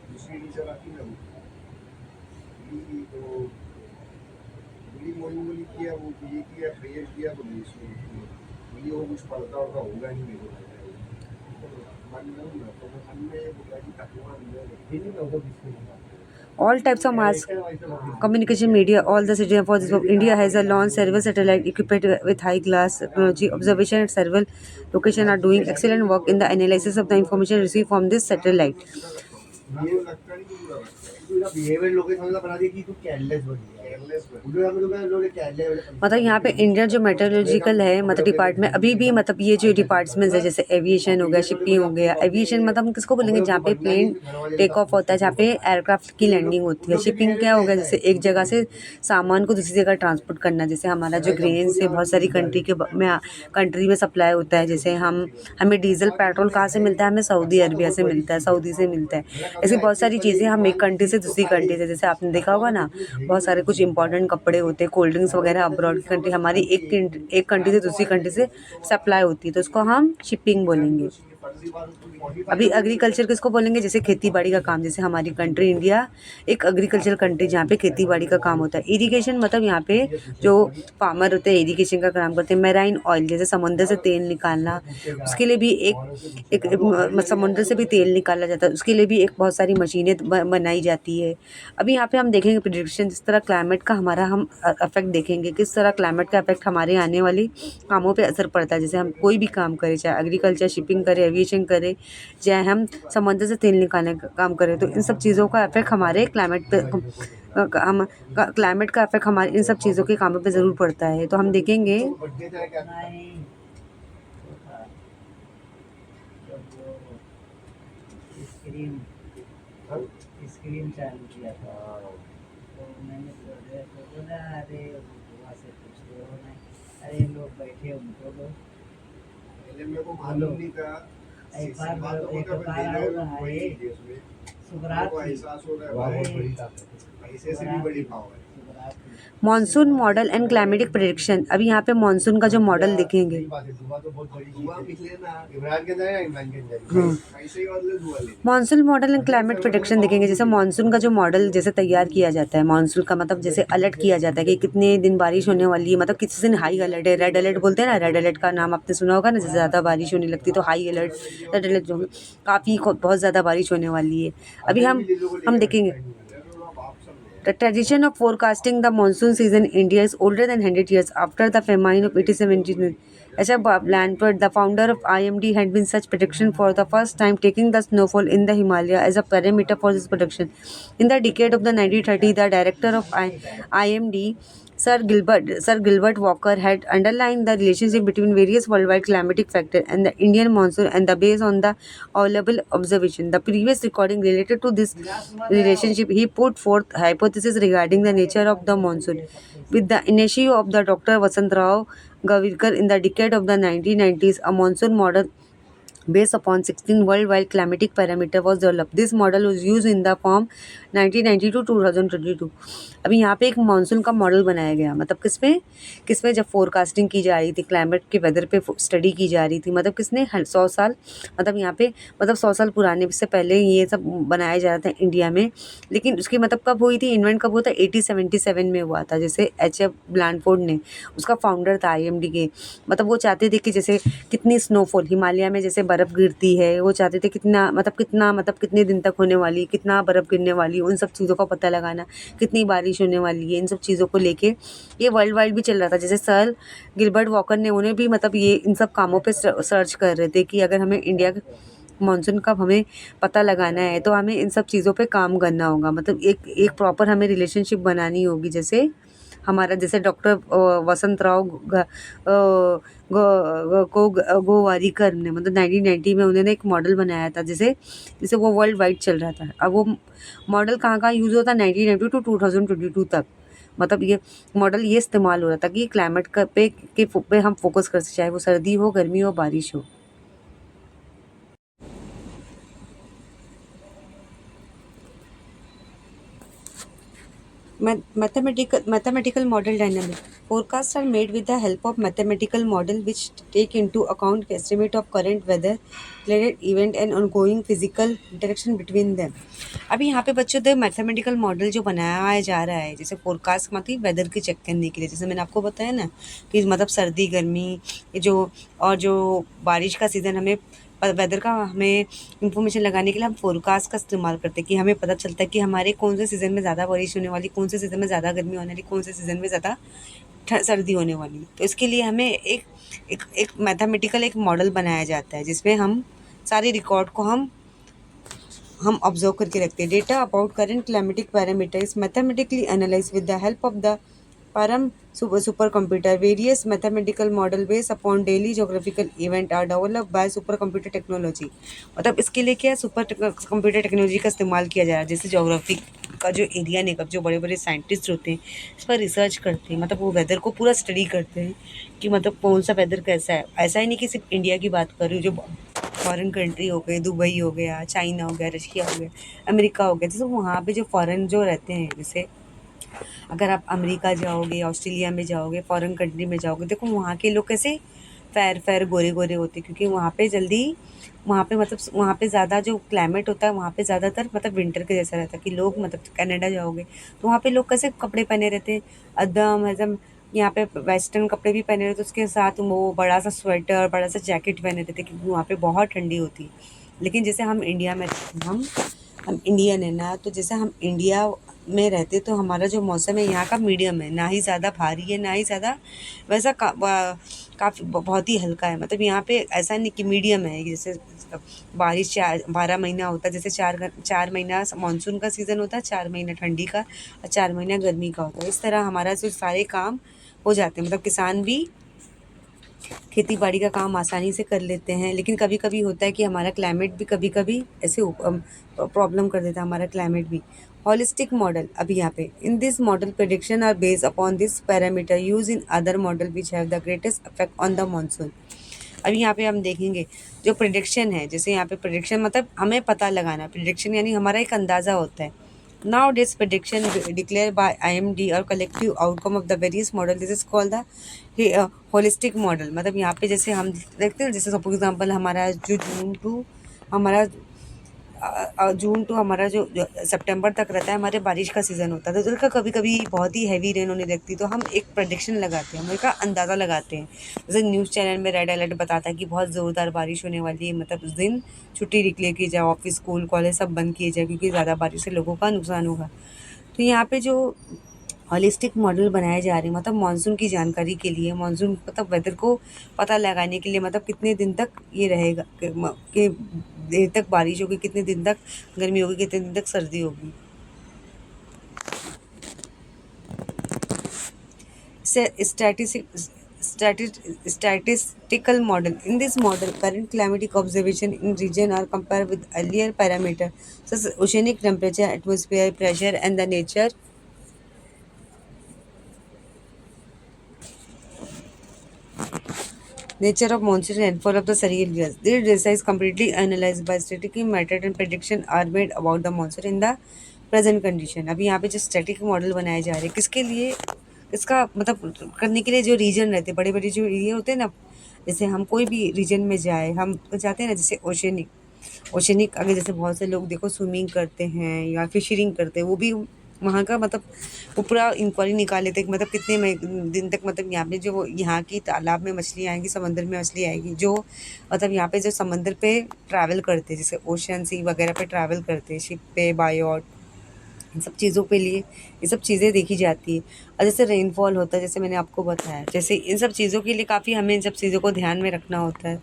दूसरी teacher आती ना, तो बोली बोली किया, वो ये किया, प्रेयर किया, तो बोली वो कुछ पढ़ता होगा होगा नहीं मेरे को, मन में ना, तो मन में बोला कि तकवा नहीं होगा।
All types of mass communication media, all the citizens for this. India has a launched several satellite equipped with high class technology. Observation at several locations are doing excellent work in the analysis of the information received from this satellite. मतलब यहाँ पे India जो meteorological है मतलब department अभी भी मतलब ये जो डिपार्टमेंट्स है जैसे एविएशन हो गया, शिपिंग हो गया। एविएशन मतलब हम किसको बोलेंगे, जहाँ पे प्लेन टेक ऑफ होता है, जहाँ पे एयरक्राफ्ट की लैंडिंग होती है। शिपिंग क्या हो गया, जैसे एक जगह से सामान को दूसरी जगह ट्रांसपोर्ट करना, जैसे हमारा जो ग्रेन्स है बहुत सारी कंट्री में सप्लाई होता है। जैसे हमें डीजल पेट्रोल कहाँ से मिलता है, हमें सऊदी अरबिया से मिलता है, सऊदी से मिलता है। ऐसी बहुत सारी चीज़ें हम एक कंट्री से दूसरी कंट्री से, जैसे आपने देखा होगा ना, बहुत सारे कुछ इंपॉर्टेंट कपड़े होते हैं, कोल्ड ड्रिंक्स वगैरह अब्रॉड की कंट्री हमारी एक कंट्री से दूसरी कंट्री से सप्लाई होती है, तो उसको हम शिपिंग बोलेंगे। अभी एग्रीकल्चर किसको बोलेंगे, जैसे खेती बाड़ी का काम, जैसे हमारी कंट्री इंडिया एक एग्रीकल्चर कंट्री जहाँ पे खेती बाड़ी का काम होता है। इरिगेशन मतलब यहाँ पे जो फार्मर होते हैं इरिगेशन का काम करते हैं। मैराइन ऑयल जैसे समुद्र से तेल निकालना, उसके लिए भी एक समुद्र से भी तेल निकाला जाता है, उसके लिए भी एक बहुत सारी मशीनें बनाई जाती है। अभी यहाँ पे हम देखेंगे प्रेडिक्शन, जिस तरह क्लाइमेट का हमारा हम इफेक्ट देखेंगे, किस तरह क्लाइमेट का इफेक्ट हमारे आने वाली कामों पे असर पड़ता है। जैसे हम कोई भी काम करें, चाहे एग्रीकल्चर, शिपिंग करें, एविएशन करें, चाहे हम समुद्र से तेल निकालने का काम करें, तो इन सब चीज़ों का इफेक्ट हमारे क्लाइमेट पे क्लाइमेट का इफेक्ट हमारे इन सब चीज़ों के कामों पे ज़रूर पड़ता है। तो हम देखेंगे
स्क्रीन चालू किया था, तो मैंने बोला अरे वहाँ से कुछ तो नहीं, अरे लोग बैठे उनको लो,
पहले मेरे को मालूम नहीं था।
एक बार हो रहा है सुबरात
एहसास हो रहा है, पैसे से भी बड़ी पावर है।
Monsoon model and climatic prediction. अभी यहाँ पे मॉनसून का जो मॉडल देखेंगे, monsoon model and climate prediction देखेंगे। जैसे मॉनसून का जो मॉडल जैसे तैयार किया जाता है, मॉनसून का मतलब जैसे अलर्ट किया जाता है कि कितने दिन बारिश होने वाली है, मतलब किसी दिन हाई अलर्ट है, रेड अलर्ट बोलते हैं ना, रेड अलर्ट का नाम आपने सुना होगा ना, जैसे ज़्यादा बारिश होने लगती है तो हाई अलर्ट, रेड अलर्ट जो काफ़ी बहुत ज़्यादा बारिश होने वाली है। अभी हम देखेंगे The tradition of forecasting the monsoon season in India is older than 100 years. After the famine of 1817, H.F. Blandford, the founder of IMD, had been such prediction for the first time, taking the snowfall in the Himalaya as a parameter for this prediction. In the decade of the 1930s, the director of IMD, Sir Gilbert Walker, had underlined the relationship between various worldwide climatic factors and the Indian monsoon and the based on the available observation. The previous recording related to this relationship, he put forth hypothesis regarding the nature of the monsoon. With the initiative of the Dr. Vasantrao Gavirkar in the decade of the 1990s, a monsoon model based upon 16 worldwide climatic parameter was developed. This model was used in the form 1990 to 2022. अभी यहाँ पे एक monsoon का model बनाया गया, मतलब किसमें जब फोरकास्टिंग की जा रही थी, क्लाइमेट के वेदर पे स्टडी की जा रही थी, मतलब किसने 100 साल, मतलब यहाँ पे मतलब 100 साल पुराने से पहले ये सब बनाया जा रहा था इंडिया में। लेकिन उसकी मतलब कब हुई थी, इन्वेंट कब हुआ था, 1877 में हुआ था। जैसे H.F. ब्लैंडफोर्ड ने, उसका फाउंडर था IMD के। मतलब वो चाहते थे कि जैसे कितनी स्नोफॉल हिमालय में जैसे बर्फ़ गिरती है, वो चाहते थे कितना कितने दिन तक होने वाली, कितना बर्फ़ गिरने वाली, उन सब चीज़ों का पता लगाना, कितनी बारिश होने वाली है, इन सब चीज़ों को लेके ये वर्ल्ड वाइड भी चल रहा था। जैसे सर गिलबर्ट वॉकर ने, उन्हें भी मतलब ये इन सब कामों पे सर्च कर रहे थे कि अगर हमें इंडिया के मानसून का हमें पता लगाना है तो हमें इन सब चीज़ों पे काम करना होगा। मतलब एक प्रॉपर हमें रिलेशनशिप बनानी होगी। जैसे हमारा जैसे डॉक्टर वसंतराव गोवारिकर ने, मतलब 1990 में उन्होंने एक मॉडल बनाया था, जिसे वो वर्ल्ड वाइड चल रहा था। अब वो मॉडल कहाँ यूज़ होता है, 1990 टू 2022 तक। मतलब ये मॉडल ये इस्तेमाल हो रहा था कि क्लाइमेट पे हम फोकस कर सकें, चाहे वो सर्दी हो, गर्मी हो, बारिश हो। Mathematical model dynamic. Forecasts are made with the help of mathematical model which take into account estimate of current weather, related event and ongoing physical interaction between them. अभी यहाँ पे बच्चों दे मैथमेटिकल मॉडल जो बनाया जा रहा है, जैसे फोरकास्ट मतलब वेदर की चेक करने के लिए, जैसे मैंने आपको बताया ना कि मतलब सर्दी गर्मी ये जो बारिश का सीज़न, हमें वेदर का हमें इंफॉर्मेशन लगाने के लिए हम फोरकास्ट का इस्तेमाल करते हैं कि हमें पता चलता है कि हमारे कौन से सीज़न में ज़्यादा बारिश होने वाली, कौन से सीज़न में ज़्यादा गर्मी होने वाली, कौन से सीज़न में ज़्यादा सर्दी होने वाली। तो इसके लिए हमें एक मैथमेटिकल एक मॉडल बनाया जाता है जिसमें हम सारे रिकॉर्ड को हम ऑब्जर्व करके रखते हैं। Data about current climatic parameter is mathematically analyse with the help of the Param supercomputer. Various mathematical model based upon daily geographical event are developed by supercomputer technology. मतलब इसके लिए क्या सुपर कंप्यूटर टेक्नोलॉजी का इस्तेमाल किया जा रहा है। जैसे ज्योग्राफी का जो एरिया निकल, जो बड़े बड़े साइंटिस्ट होते हैं इस पर रिसर्च करते हैं, मतलब वो वेदर को पूरा स्टडी करते हैं कि मतलब कौन सा वेदर कैसा है। ऐसा ही नहीं कि सिर्फ इंडिया की बात कर रही हूँ, जो फॉरेन कंट्री हो गए, दुबई हो गया, चाइना हो गया, रशिया हो गया, अमेरिका हो गया, जैसे वहाँ पे जो फॉरेन जो रहते हैं, जैसे अगर आप अमेरिका जाओगे, ऑस्ट्रेलिया में जाओगे, फॉरेन कंट्री में जाओगे, देखो वहाँ के लोग कैसे फैर गोरे गोरे होते हैं, क्योंकि वहाँ पे मतलब वहाँ पे ज़्यादा जो क्लाइमेट होता है वहाँ पे ज़्यादातर मतलब विंटर के जैसा रहता है कि लोग, मतलब कनाडा जाओगे तो वहाँ पे लोग कैसे कपड़े पहने रहते हैं, एकदम यहाँ पे वेस्टर्न कपड़े भी पहने रहते, उसके साथ वो बड़ा सा स्वेटर, बड़ा सा जैकेट पहने रहते क्योंकि वहाँ पे बहुत ठंडी होती है। लेकिन जैसे हम इंडिया में, हम इंडियन है ना, तो जैसे हम इंडिया में रहते तो हमारा जो मौसम है यहाँ का मीडियम है, ना ही ज़्यादा भारी है, ना ही ज़्यादा वैसा काफ़ी बहुत ही हल्का है। मतलब यहाँ पे ऐसा नहीं कि मीडियम है, जैसे बारिश 12 महीना होता है, जैसे 4 महीना मानसून का सीज़न होता है, 4 महीना ठंडी का और 4 महीना गर्मी का होता है। इस तरह हमारा जो सारे काम हो जाते हैं, मतलब किसान भी खेती बाड़ी का काम आसानी से कर लेते हैं। लेकिन कभी कभी होता है कि हमारा क्लाइमेट भी कभी कभी ऐसे प्रॉब्लम कर देता है, हमारा क्लाइमेट भी। होलिस्टिक मॉडल, अभी यहाँ पे in this model prediction are based upon this parameter use in other model which have the greatest effect on the monsoon. अभी यहाँ पे हम देखेंगे जो प्रेडिक्शन है, जैसे यहाँ पे प्रेडिक्शन मतलब हमें पता लगाना, प्रेडिक्शन यानी हमारा एक अंदाज़ा होता है। Nowadays prediction declared by IMD or collective outcome of the various model, this is called the holistic model। मतलब यहाँ पे जैसे हम देखते हैं, जैसे फॉर एग्जांपल हमारा जो जून टू हमारा जो सितंबर तक रहता है, हमारे बारिश का सीज़न होता है, तो उसका कभी कभी बहुत ही हैवी रेन होने लगती है, तो हम एक प्रेडिक्शन लगाते हैं, हम इसका अंदाज़ा लगाते हैं। जैसे न्यूज़ चैनल में रेड अलर्ट बताता है कि बहुत ज़ोरदार बारिश होने वाली है, मतलब उस दिन छुट्टी डिक्लेयर की जाए, ऑफिस स्कूल कॉलेज सब बंद किए जाए क्योंकि ज़्यादा बारिश से लोगों का नुकसान होगा। तो यहाँ पे जो हॉलिस्टिक मॉडल बनाए जा रहे हैं मतलब मानसून की जानकारी के लिए, मानसून मतलब वेदर को पता लगाने के लिए, मतलब कितने दिन तक ये रहेगा कि देर तक बारिश होगी, कितने दिन तक गर्मी होगी, कितने दिन तक सर्दी होगी। Statistical model. In this model, current climatic observation in region are compared with earlier parameters such as oceanic temperature, atmosphere pressure, and the nature of monsoon and rainfall of the surreal years. This data is completely analyzed by statistical method and prediction are made about the monsoon in the present condition. अभी यहाँ पे जो static model बनाए जा रहे हैं किसके लिए, इसका मतलब करने के लिए जो रीजन रहते हैं, बड़े बड़े जो एरिया होते हैं ना, जैसे हम कोई भी रीजन में जाए, हम जाते हैं ना, जैसे ओशनिक अगर जैसे बहुत से लोग देखो स्विमिंग करते हैं या फिशरिंग करते हैं, वो भी वहाँ का मतलब वो पूरा इंक्वायरी निकाल लेते हैं कि मतलब कितने दिन तक मतलब यहाँ पे जो यहाँ की तालाब में मछली आएंगी, समंदर में मछली आएगी, जो मतलब यहाँ पे जो समंदर पे ट्रैवल करते हैं, जैसे ओशन सी वगैरह पे ट्रैवल करते हैं, शिप पे, बाय यार्ड, इन सब चीज़ों के लिए ये सब चीज़ें देखी जाती है। और जैसे रेनफॉल होता है, जैसे मैंने आपको बताया, जैसे इन सब चीज़ों के लिए काफ़ी हमें इन सब चीज़ों को ध्यान में रखना होता है।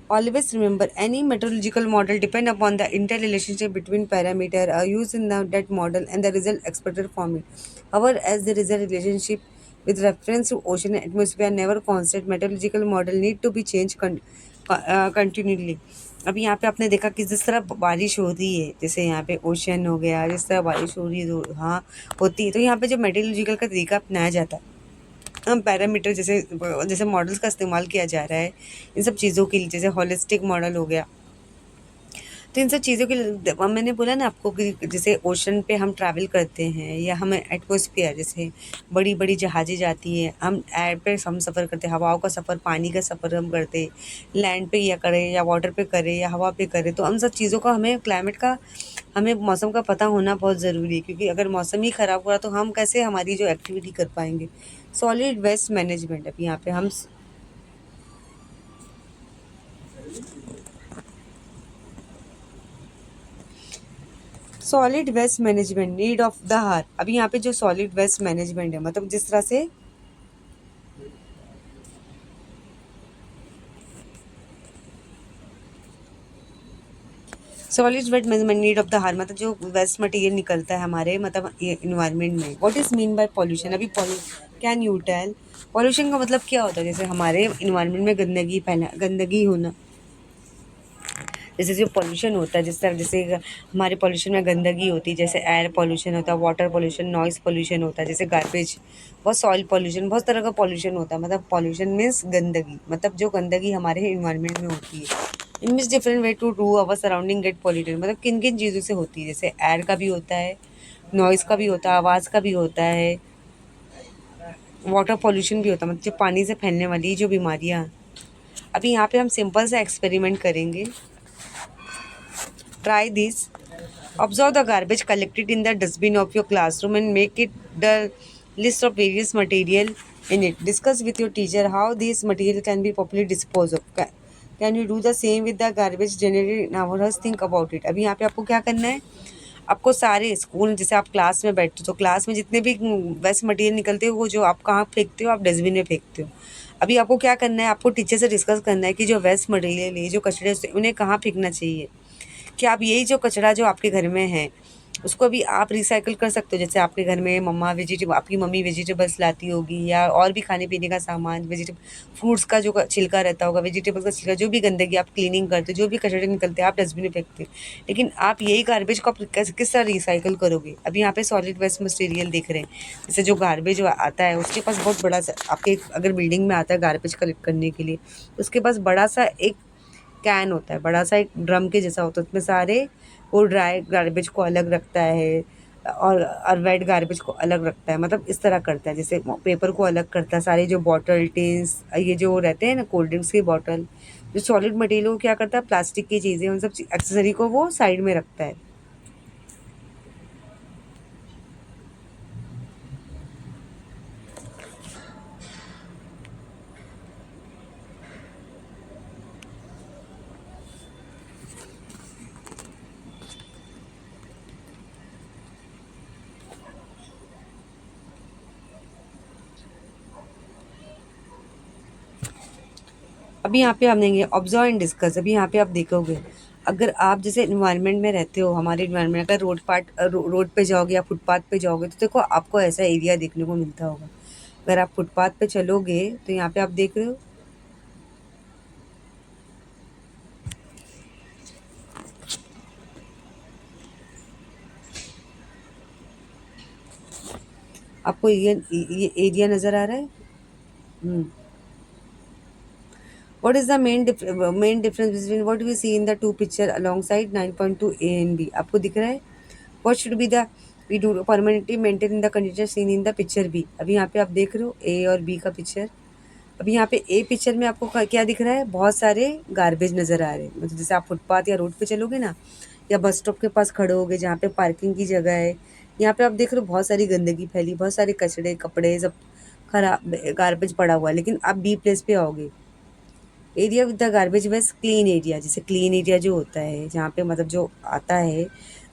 Always remember, any meteorological model depend upon the interrelationship between parameter used in that model and the result expected from it. However, as there is a relationship with reference to ocean and atmosphere never constant, meteorological model need to be changed continually. अभी यहाँ पे आपने देखा कि जिस तरह बारिश हो रही है, जैसे यहाँ पे ओशन हो गया, जिस तरह बारिश हो रही है हाँ होती है, तो यहाँ पे जो मेटेरोलॉजिकल का तरीका अपनाया जाता है, हम पैरामीटर जैसे जैसे मॉडल्स का इस्तेमाल किया जा रहा है इन सब चीज़ों के लिए, जैसे हॉलिस्टिक मॉडल हो गया, तो इन सब चीज़ों के लिए मैंने बोला ना आपको कि जैसे ओशन पे हम ट्रैवल करते हैं या हमें एटमॉस्फेयर, जैसे बड़ी बड़ी जहाज़ें जाती हैं, हम एयर पे हम सफ़र करते हैं, हवाओं का सफ़र, पानी का सफ़र हम करते हैं, लैंड पे या करें या वाटर पे करें या हवा पे करें, तो हम सब चीज़ों का हमें क्लाइमेट का, हमें मौसम का पता होना बहुत ज़रूरी है, क्योंकि अगर मौसम ही ख़राब हुआ तो हम कैसे हमारी जो एक्टिविटी कर पाएंगे। सॉलिड वेस्ट मैनेजमेंट, अभी यहाँ पे हम solid waste management need of the hour. अभी यहाँ पे जो सॉलिड वेस्ट मैनेजमेंट है, मतलब जिस तरह से solid waste management need of the hour, मतलब जो वेस्ट मटेरियल निकलता है हमारे मतलब इन्वायरमेंट में। What is mean bye pollution? अभी कैन यू टेल पॉल्यूशन का मतलब क्या होता है? जैसे हमारे इन्वायरमेंट में गंदगी होना, जैसे जो पॉल्यूशन होता है, जिस तरह जैसे हमारे पॉल्यूशन में गंदगी होती है, जैसे एयर पॉल्यूशन होता है, वाटर पॉल्यूशन, नॉइज़ पॉल्यूशन होता है, जैसे गार्बेज, बहुत सॉइल पॉल्यूशन, बहुत तरह का पॉल्यूशन होता है। मतलब पॉल्यूशन मीन्स गंदगी, मतलब जो गंदगी हमारे इन्वायरमेंट में होती है। In means different way to do our surrounding get polluted, मतलब किन किन चीज़ों से होती है, जैसे एयर का भी होता है, नॉइज़ का भी होता है, आवाज़ का भी होता है, वाटर पॉल्यूशन भी होता है, मतलब जो पानी से फैलने वाली जो बीमारियाँ। अभी यहाँ पे हम सिंपल सा एक्सपेरिमेंट करेंगे। Try this. Observe the garbage collected in the dustbin of your classroom and make it the list of various material in it. Discuss with your teacher how these material can be properly disposed of. Can you do the same with the garbage generated in our house? Think about it. अभी यहाँ पे आपको क्या करना है, आपको सारे school, जैसे आप क्लास में बैठते हो तो क्लास में जितने भी वेस्ट मटेरियल निकलते हो वो जो आप कहाँ फेंकते हो, आप डस्टबिन में फेंकते हो। अभी आपको क्या करना है, आपको टीचर से डिस्कस करना है कि जो वेस्ट मटेरियल है, जो कचरे उन्हें कहाँ फेंकना चाहिए, कि आप यही जो कचरा जो आपके घर में है उसको भी आप रिसाइकिल कर सकते हो। जैसे आपके घर में आपकी मम्मी वेजिटेबल्स लाती होगी या और भी खाने पीने का सामान, फ्रूट्स का जो छिलका रहता होगा, वेजिटेबल्स का छिलका, जो भी गंदगी आप क्लीनिंग करते हो, जो भी कचरे निकलते हैं आप डस्टबिन में फेंकते हो, लेकिन आप यही गार्बेज को आप किस तरह रिसाइकिल करोगे? अभी यहाँ पे सॉलिड वेस्ट मटेरियल देख रहे हैं, जैसे जो गार्बेज आता है उसके पास बहुत बड़ा सा, आपके अगर बिल्डिंग में आता है गार्बेज कलेक्ट करने के लिए, उसके पास बड़ा सा एक कैन होता है, बड़ा सा एक ड्रम के जैसा होता है, उसमें सारे वो ड्राई गार्बेज को अलग रखता है और वेट गार्बेज को अलग रखता है, मतलब इस तरह करता है। जैसे पेपर को अलग करता है, सारे जो बॉटल टिन्स ये जो रहते हैं ना कोल्ड ड्रिंक्स की बॉटल, जो सॉलिड मटेरियल को क्या करता है, प्लास्टिक की चीज़ें उन सब एक्सेसरी को वो साइड में रखता है। अभी यहाँ पे हम देंगे ऑब्जर्व एंड डिस्कस। अभी यहाँ पे आप देखोगे, अगर आप जैसे इन्वायरमेंट में रहते हो, हमारे इन्वायरमेंट, अगर रोड पे जाओगे या फुटपाथ पे जाओगे तो देखो आपको ऐसा एरिया देखने को मिलता होगा। अगर आप फुटपाथ पे चलोगे तो यहाँ पे आप देख रहे हो, आपको ये एरिया नज़र आ रहा है। What is the main difference between what we see in the two picture alongside 9.2 A and B? आपको दिख रहा है? What should be the we do permanently maintain in the condition seen in the picture B? अभी यहाँ पे आप देख रहे हो A और B का पिक्चर। अभी यहाँ पे A पिक्चर में आपको क्या दिख रहा है? बहुत सारे गार्बेज नज़र आ रहे हैं। मतलब जैसे आप फुटपाथ या रोड पे चलोगे ना, या बस स्टॉप के पास खड़े होगे जहाँ पे पार्किंग की जगह है, यहाँ पे आप देख रहे हो बहुत सारी गंदगी फैली, बहुत सारे कचड़े कपड़े सब खराब गार्बेज पड़ा हुआ है। लेकिन आप बी प्लेस पे आओगे, area with the garbage waste clean area. जैसे क्लीन एरिया जो होता है, जहाँ पे मतलब जो आता है,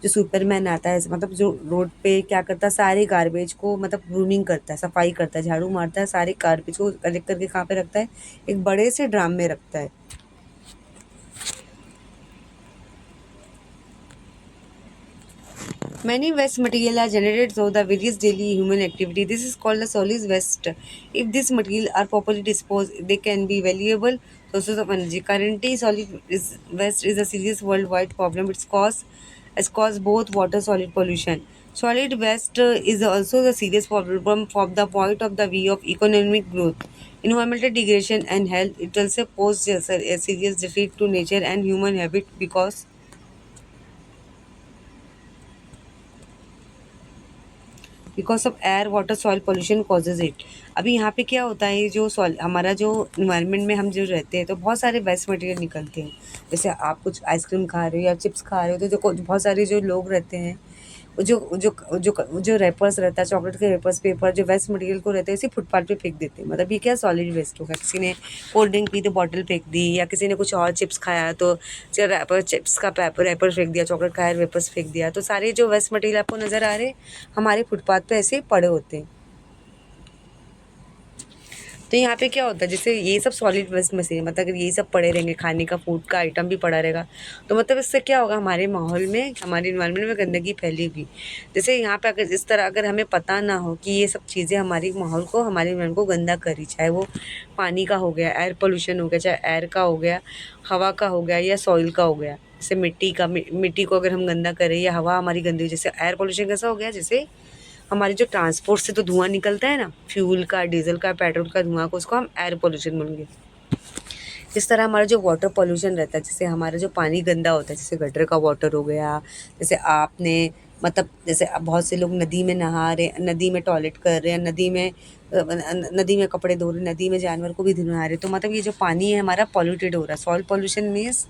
जो सुपरमैन आता है, मतलब जो रोड पे क्या करता है, सारे गार्बेज को मतलब ग्रूमिंग करता है, सफाई करता है, झाड़ू मारता है, सारे गार्बेज को कलेक्ट करके कहाँ पे रखता है, एक बड़े से ड्राम में रखता है। Many waste material are generated through the various daily human activity. This is called the solid waste. If these material are properly disposed, they can be valuable sources of energy. Currently, waste is a serious worldwide problem. It's caused both water solid pollution. Solid waste is also the serious problem from the point of the view of economic growth, environmental degradation, and health. It also poses a serious threat to nature and human habit because of air water soil pollution causes it. अभी यहाँ पे क्या होता है, जो soil हमारा जो environment में हम जो रहते हैं तो बहुत सारे वेस्ट मटेरियल निकलते हैं। जैसे आप कुछ आइसक्रीम खा रहे हो या चिप्स खा रहे हो तो जो बहुत सारे जो लोग रहते हैं, वो जो रैपर्स रहता है, चॉकलेट के रैपर्स, पेपर, जो वेस्ट मटेरियल को रहते हैं इसी फुटपाथ पे फेंक देते हैं। मतलब ये क्या सॉलिड वेस्ट होगा। किसी ने कोल्ड ड्रिंक पी तो बॉटल फेंक दी, या किसी ने कुछ और चिप्स खाया तो चिप्स का रैपर फेंक दिया, चॉकलेट खाया वेपर्स फेंक दिया। तो सारे जो वेस्ट मटेरियल आपको नज़र आ रहे हैं हमारे फुटपाथ पे ऐसे पड़े होते हैं। तो यहाँ पे क्या होता है, जैसे ये सब सॉलिड वेस्ट में से मतलब अगर यही सब पड़े रहेंगे, खाने का फूड का आइटम भी पड़ा रहेगा, तो मतलब इससे क्या होगा, हमारे माहौल में, हमारे इन्वायरमेंट में गंदगी फैलेगी। जैसे यहाँ पे अगर इस तरह अगर हमें पता ना हो कि ये सब चीज़ें हमारे माहौल को, हमारे इन्वायरमेंट को गंदा करी, चाहे वो पानी का हो गया, एयर पोल्यूशन हो गया, चाहे एयर का हो गया, हवा का हो गया, या सॉइल का हो गया। जैसे मिट्टी को अगर हम गंदा करें, या हवा हमारी गंदी हो, जैसे एयर पोल्यूशन कैसा हो गया, जैसे हमारे जो ट्रांसपोर्ट से तो धुआं निकलता है ना, फ्यूल का, डीजल का, पेट्रोल का धुआं को, उसको हम एयर पोल्यूशन बोलेंगे। इस तरह हमारा जो वाटर पोल्यूशन रहता है, जैसे हमारा जो पानी गंदा होता है, जैसे गटर का वाटर हो गया, जैसे आपने मतलब जैसे अब बहुत से लोग नदी में नहा रहे, नदी में टॉयलेट कर रहे हैं, नदी में कपड़े धो रहे, नदी में जानवर को भी धुला रहे, तो मतलब ये जो पानी है हमारा पॉल्यूटेड हो रहा है। सॉइल पोल्यूशन मीन्स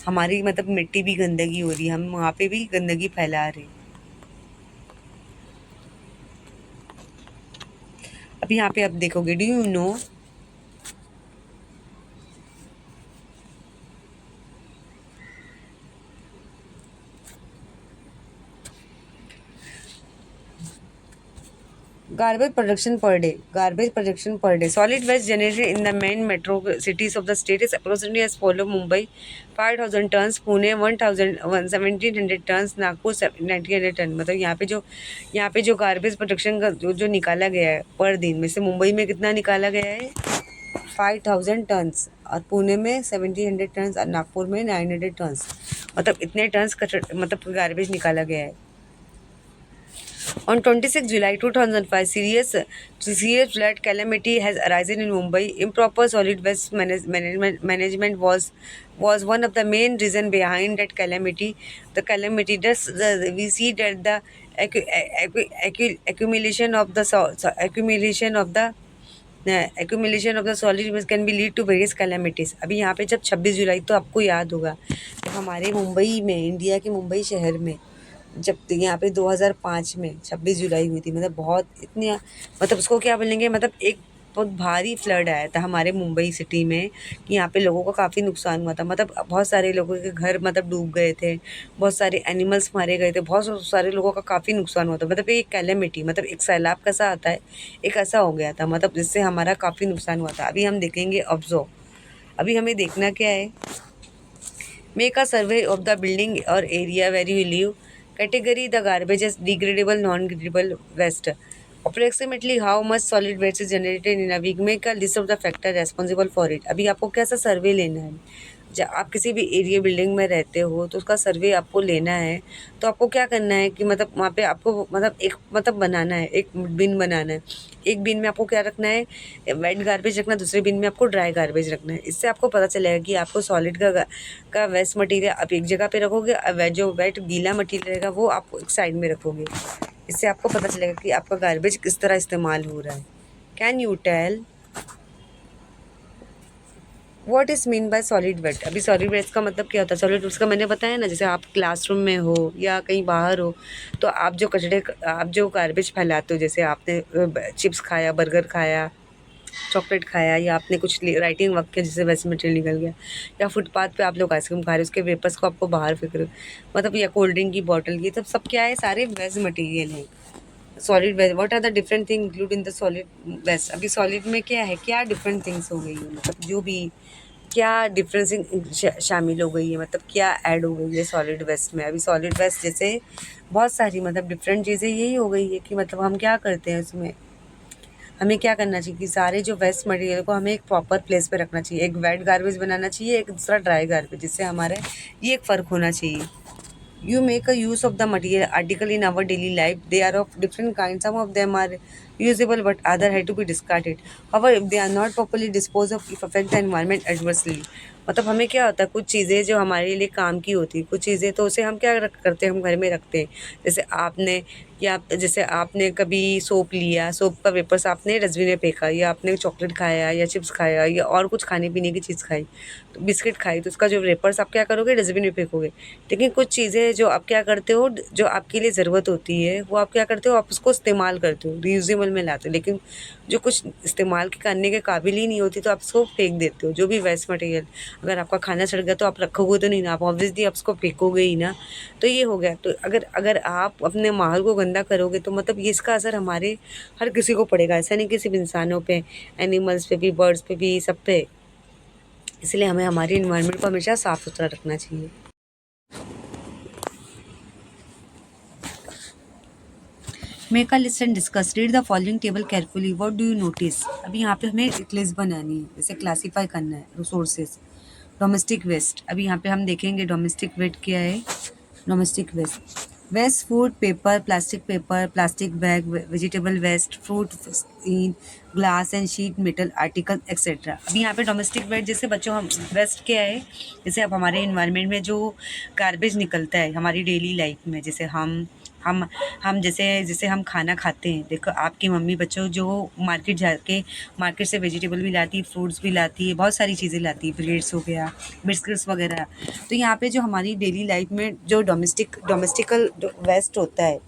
हमारी मतलब मिट्टी भी गंदगी हो रही है, हम वहाँ पे भी गंदगी फैला रहे हैं। अब यहाँ पे आप देखोगे, do you know garbage production per day. Solid waste generated in the main metro cities of the state is approximately as follow: Mumbai 5,000 tons, Pune 1,700 tons, Nagpur 1,900 ton. मतलब यहाँ पे जो गार्बेज प्रोडक्शन का जो निकाला गया है पर दिन में, से मुंबई में कितना निकाला गया है, 5,000 टन्स, और पुणे में 1,700 टन्स, और नागपुर में 900 टन्स। मतलब इतने टन्स मतलब गार्बेज निकाला गया है। On 26 July 2005, serious flood calamity has arisen in Mumbai. Improper solid waste management was one of the main reasons behind that calamity. Thus, we see that the accumulation of the accumulation of the solid waste can be lead to various calamities. अभी यहाँ पे जब 26 जुलाई, तो आपको याद होगा जब हमारे मुंबई में, इंडिया के मुंबई शहर में, जब यहाँ पे 2005 में 26 जुलाई हुई थी, मतलब बहुत इतनी मतलब उसको क्या बोलेंगे, मतलब एक बहुत भारी फ्लड आया था हमारे मुंबई सिटी में, कि यहाँ पे लोगों का काफ़ी नुकसान हुआ था। मतलब बहुत सारे लोगों के घर मतलब डूब गए थे, बहुत सारे एनिमल्स मारे गए थे, बहुत सारे लोगों का काफ़ी नुकसान हुआ था। मतलब एक कैलेमिटी, मतलब एक सैलाब कैसा आता है, एक ऐसा हो गया था, मतलब जिससे हमारा काफ़ी नुकसान हुआ था। अभी हम देखेंगे ऑब्जर्व। अभी हमें देखना क्या है, make a survey of the building और area where you live, category the garbage as degradable non degradable waste, approximately how much solid waste is generated in a week, make a list of the factor responsible for it. अभी आपको कैसा सर्वे लेना है, जब आप किसी भी area building में रहते हो तो उसका सर्वे आपको लेना है। तो आपको क्या करना है कि मतलब वहाँ पे आपको मतलब एक मतलब बनाना है, एक बिन बनाना है। एक बिन में आपको क्या रखना है, वेट गार्बेज रखना है, दूसरे बिन में आपको ड्राई गार्बेज रखना है। इससे आपको पता चलेगा कि आपको सॉलिड का वेस्ट मटेरियल आप एक जगह पे रखोगे, जो वेट गीला मटेरियल रहेगा वो आप एक साइड में रखोगे। इससे आपको पता चलेगा कि आपका गार्बेज किस तरह इस्तेमाल हो रहा है। Can you tell what is mean by solid waste? अभी सॉलिड वेस्ट का मतलब क्या होता है? सॉलिड वेस्ट का मैंने बताया ना, जैसे आप क्लासरूम में हो या कहीं बाहर हो तो आप जो गार्बेज फैलाते हो, जैसे आपने चिप्स खाया, बर्गर खाया, चॉकलेट खाया, या आपने कुछ राइटिंग वर्क किया जिससे वेस्ट मटेरियल निकल गया, या फुटपाथ पे आप लोग आइसक्रीम खा रहे हो उसके वेपर्स को आपको बाहर फेंक रहे हो, मतलब या कोल्ड ड्रिंक की बॉटल, ये सब क्या है, सारे वेस्ट मटेरियल हैं। Solid waste, what are the different thing include in the solid waste? अभी सॉलिड में क्या है, क्या डिफरेंट थिंग्स हो गई है, मतलब जो भी क्या डिफरेंसिंग शामिल हो गई है, मतलब क्या ऐड हो गई है सॉलिड वेस्ट में? अभी सॉलिड वेस्ट जैसे बहुत सारी मतलब डिफरेंट चीज़ें यही हो गई है कि मतलब हम क्या करते हैं उसमें, हमें क्या करना चाहिए कि सारे जो वेस्ट मटेरियल को हमें एक प्रॉपर प्लेस पे रखना चाहिए। एक वेट गार्बेज बनाना चाहिए, एक दूसरा ड्राई गार्बेज, जिससे हमारे ये एक फ़र्क होना चाहिए। You make a use of the material article in our daily life. They are of different kinds. Some of them are usable, but other have to be discarded. However, if they are not properly disposed of, it affect the environment adversely. मतलब हमें क्या होता है, कुछ चीज़ें जो हमारे लिए काम की होती है, कुछ चीज़ें तो उसे हम क्या करते हैं, हम घर में रखते हैं। जैसे आपने कभी सोप लिया, सोप का वेपर्स आपने डस्टबिन में फेंका, या आपने चॉकलेट खाया या चिप्स खाया या और कुछ खाने पीने की चीज़ खाई, तो बिस्किट खाई, तो उसका जो वेपर्स आप क्या करोगे, डस्टबिन में फेंकोगे। लेकिन कुछ चीज़ें जो आप क्या करते हो, जो आपके लिए ज़रूरत होती है वो आप क्या करते हो, आप उसको इस्तेमाल करते हो, रीयूजेबल में लाते हो। लेकिन जो कुछ इस्तेमाल करने के काबिल ही नहीं होती तो आप उसको फेंक देते हो। जो भी वेस्ट मटेरियल, अगर आपका खाना सड़ गया तो आप रखोगे तो नहीं ना, आप ऑब्वियसली आप उसको फेंकोगे ही ना। तो ये हो गया। तो अगर अगर आप अपने माहौल को गंदा करोगे तो मतलब ये इसका असर हमारे हर किसी को पड़ेगा। ऐसा नहीं कि सिर्फ इंसानों पे, एनिमल्स पे भी, बर्ड्स पे भी, सब पे। इसलिए हमें हमारी इन्वायरमेंट को हमेशा साफ़ सुथरा रखना चाहिए। Make a list and discuss, read the following table carefully, what do you notice? अभी यहाँ पे हमें एक लिस्ट बनानी है, जैसे क्लासीफाई करना है रिसोर्सेज। डोमेस्टिक वेस्ट, अभी यहाँ पे हम देखेंगे डोमेस्टिक वेस्ट क्या है। Domestic waste, waste food paper, plastic bag, vegetable waste, fruit screen, glass and sheet metal article etcetera. अभी यहाँ पे डोमेस्टिक वेस्ट जैसे बच्चों हम वेस्ट क्या है, जैसे अब हमारे इन्वायरमेंट में जो गार्बेज निकलता है हमारी डेली लाइफ में, जैसे हम जैसे हम खाना खाते हैं, देखो आपकी मम्मी बच्चों जो मार्केट जाके मार्केट से वेजिटेबल भी लाती है, फ्रूट्स भी लाती है, बहुत सारी चीज़ें लाती है, ब्रेड्स हो गया, बिस्किट्स वगैरह। तो यहाँ पे जो हमारी डेली लाइफ में जो डोमेस्टिकल वेस्ट होता है,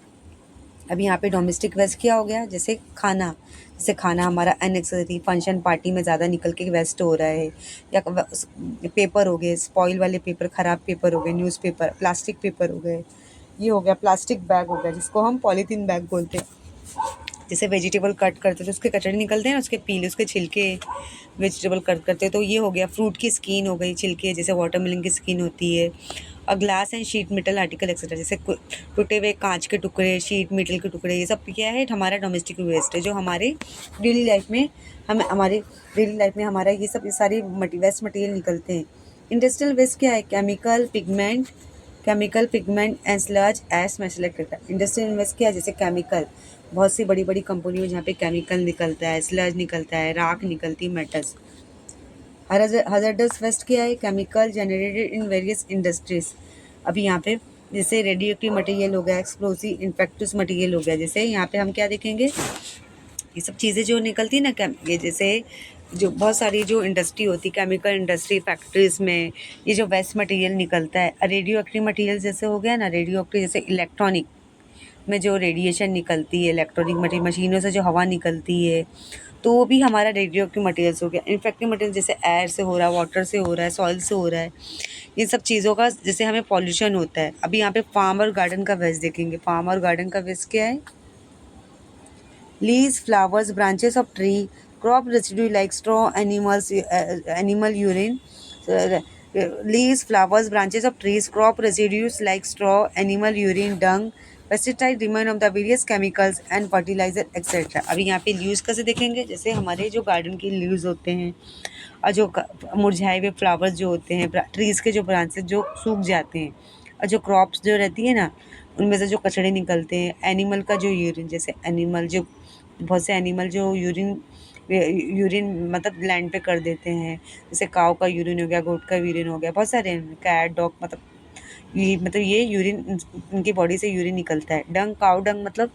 अभी यहाँ पे डोमेस्टिक वेस्ट क्या हो गया, जैसे खाना हमारा अननेसेसरी फंक्शन पार्टी में ज़्यादा निकल के वेस्ट हो रहा है, या पेपर हो गए, स्पॉइल वाले पेपर, ख़राब पेपर हो गए, न्यूज़पेपर, प्लास्टिक पेपर हो गए, ये हो गया, प्लास्टिक बैग हो गया जिसको हम पॉलीथीन बैग बोलते हैं। जैसे वेजिटेबल कट करते हैं तो उसके कचड़े निकलते हैं, उसके पील, उसके छिलके, वेजिटेबल कट करते हैं तो ये हो गया। फ्रूट की स्किन हो गई, छिलके, जैसे वाटरमेलन की स्किन होती है। और glass and sheet metal article etcetera, जैसे टूटे हुए कांच के टुकड़े, शीट मेटल के टुकड़े, ये सब क्या है, हमारा डोमेस्टिक वेस्ट है, जो हमारे डेली लाइफ में हमारा ये सारे वेस्ट मटेरियल निकलते हैं। इंडस्ट्रियल वेस्ट क्या है, chemical pigment and sludge S में सेलेक्ट करता है। इंडस्ट्रियल वेस्ट क्या है, जैसे केमिकल, बहुत सी बड़ी बड़ी कंपनियों में जहाँ पे केमिकल निकलता है, स्लज निकलता है, राख निकलती, मेटल्स। हजार्डस वेस्ट क्या है, chemical generated in various industries. अभी यहाँ पे जैसे रेडियोएक्टिव मटेरियल हो गया, एक्सप्लोसिव इन्फेक्टिव मटेरियल हो गया, जैसे यहाँ पे हम क्या देखेंगे, ये सब चीज़ें जो निकलती है ना, ये जैसे जो बहुत सारी जो इंडस्ट्री होती है, केमिकल इंडस्ट्री, फैक्ट्रीज़ में ये जो वेस्ट मटेरियल निकलता है, रेडियो एक्टिव मटेरियल जैसे हो गया ना, रेडियो एक्टिव जैसे इलेक्ट्रॉनिक में जो रेडिएशन निकलती है, इलेक्ट्रॉनिक मटेरियल, मशीनों से जो हवा निकलती है, तो वो भी हमारा रेडियो एक्टिव मटेरियल्स हो गया। इन्फेक्टिव मटेरियल जैसे एयर से हो रहा है, वाटर से हो रहा है, सॉइल से हो रहा है, ये सब चीज़ों का जैसे हमें पॉल्यूशन होता है। अभी यहाँ पे फार्म और गार्डन का वेस्ट देखेंगे। फार्म और गार्डन का वेस्ट क्या है, leaves, flowers, branches of tree, Crop residue like straw, animal urine, leaves, flowers, branches of trees, crop residues like straw, animal urine, dung, pesticide remain of the various chemicals and fertilizer etc. अभी यहाँ पे leaves कैसे देखेंगे, जैसे हमारे जो garden के leaves होते हैं और जो मुरझाए हुए फ्लावर्स जो होते हैं, ट्रीज के जो ब्रांचेस जो सूख जाते हैं, और जो क्रॉप्स जो रहती है ना उनमें से जो कचड़े निकलते हैं, एनिमल का जो यूरिन, जैसे एनिमल जो बहुत से एनिमल जो यूरिन यूरिन मतलब लैंड पे कर देते हैं, जैसे काऊ का यूरिन हो गया, गोट का यूरिन हो गया, बहुत सारे कैट डॉग ये यूरिन इनकी बॉडी से यूरिन निकलता है। डंग, काऊ डंग मतलब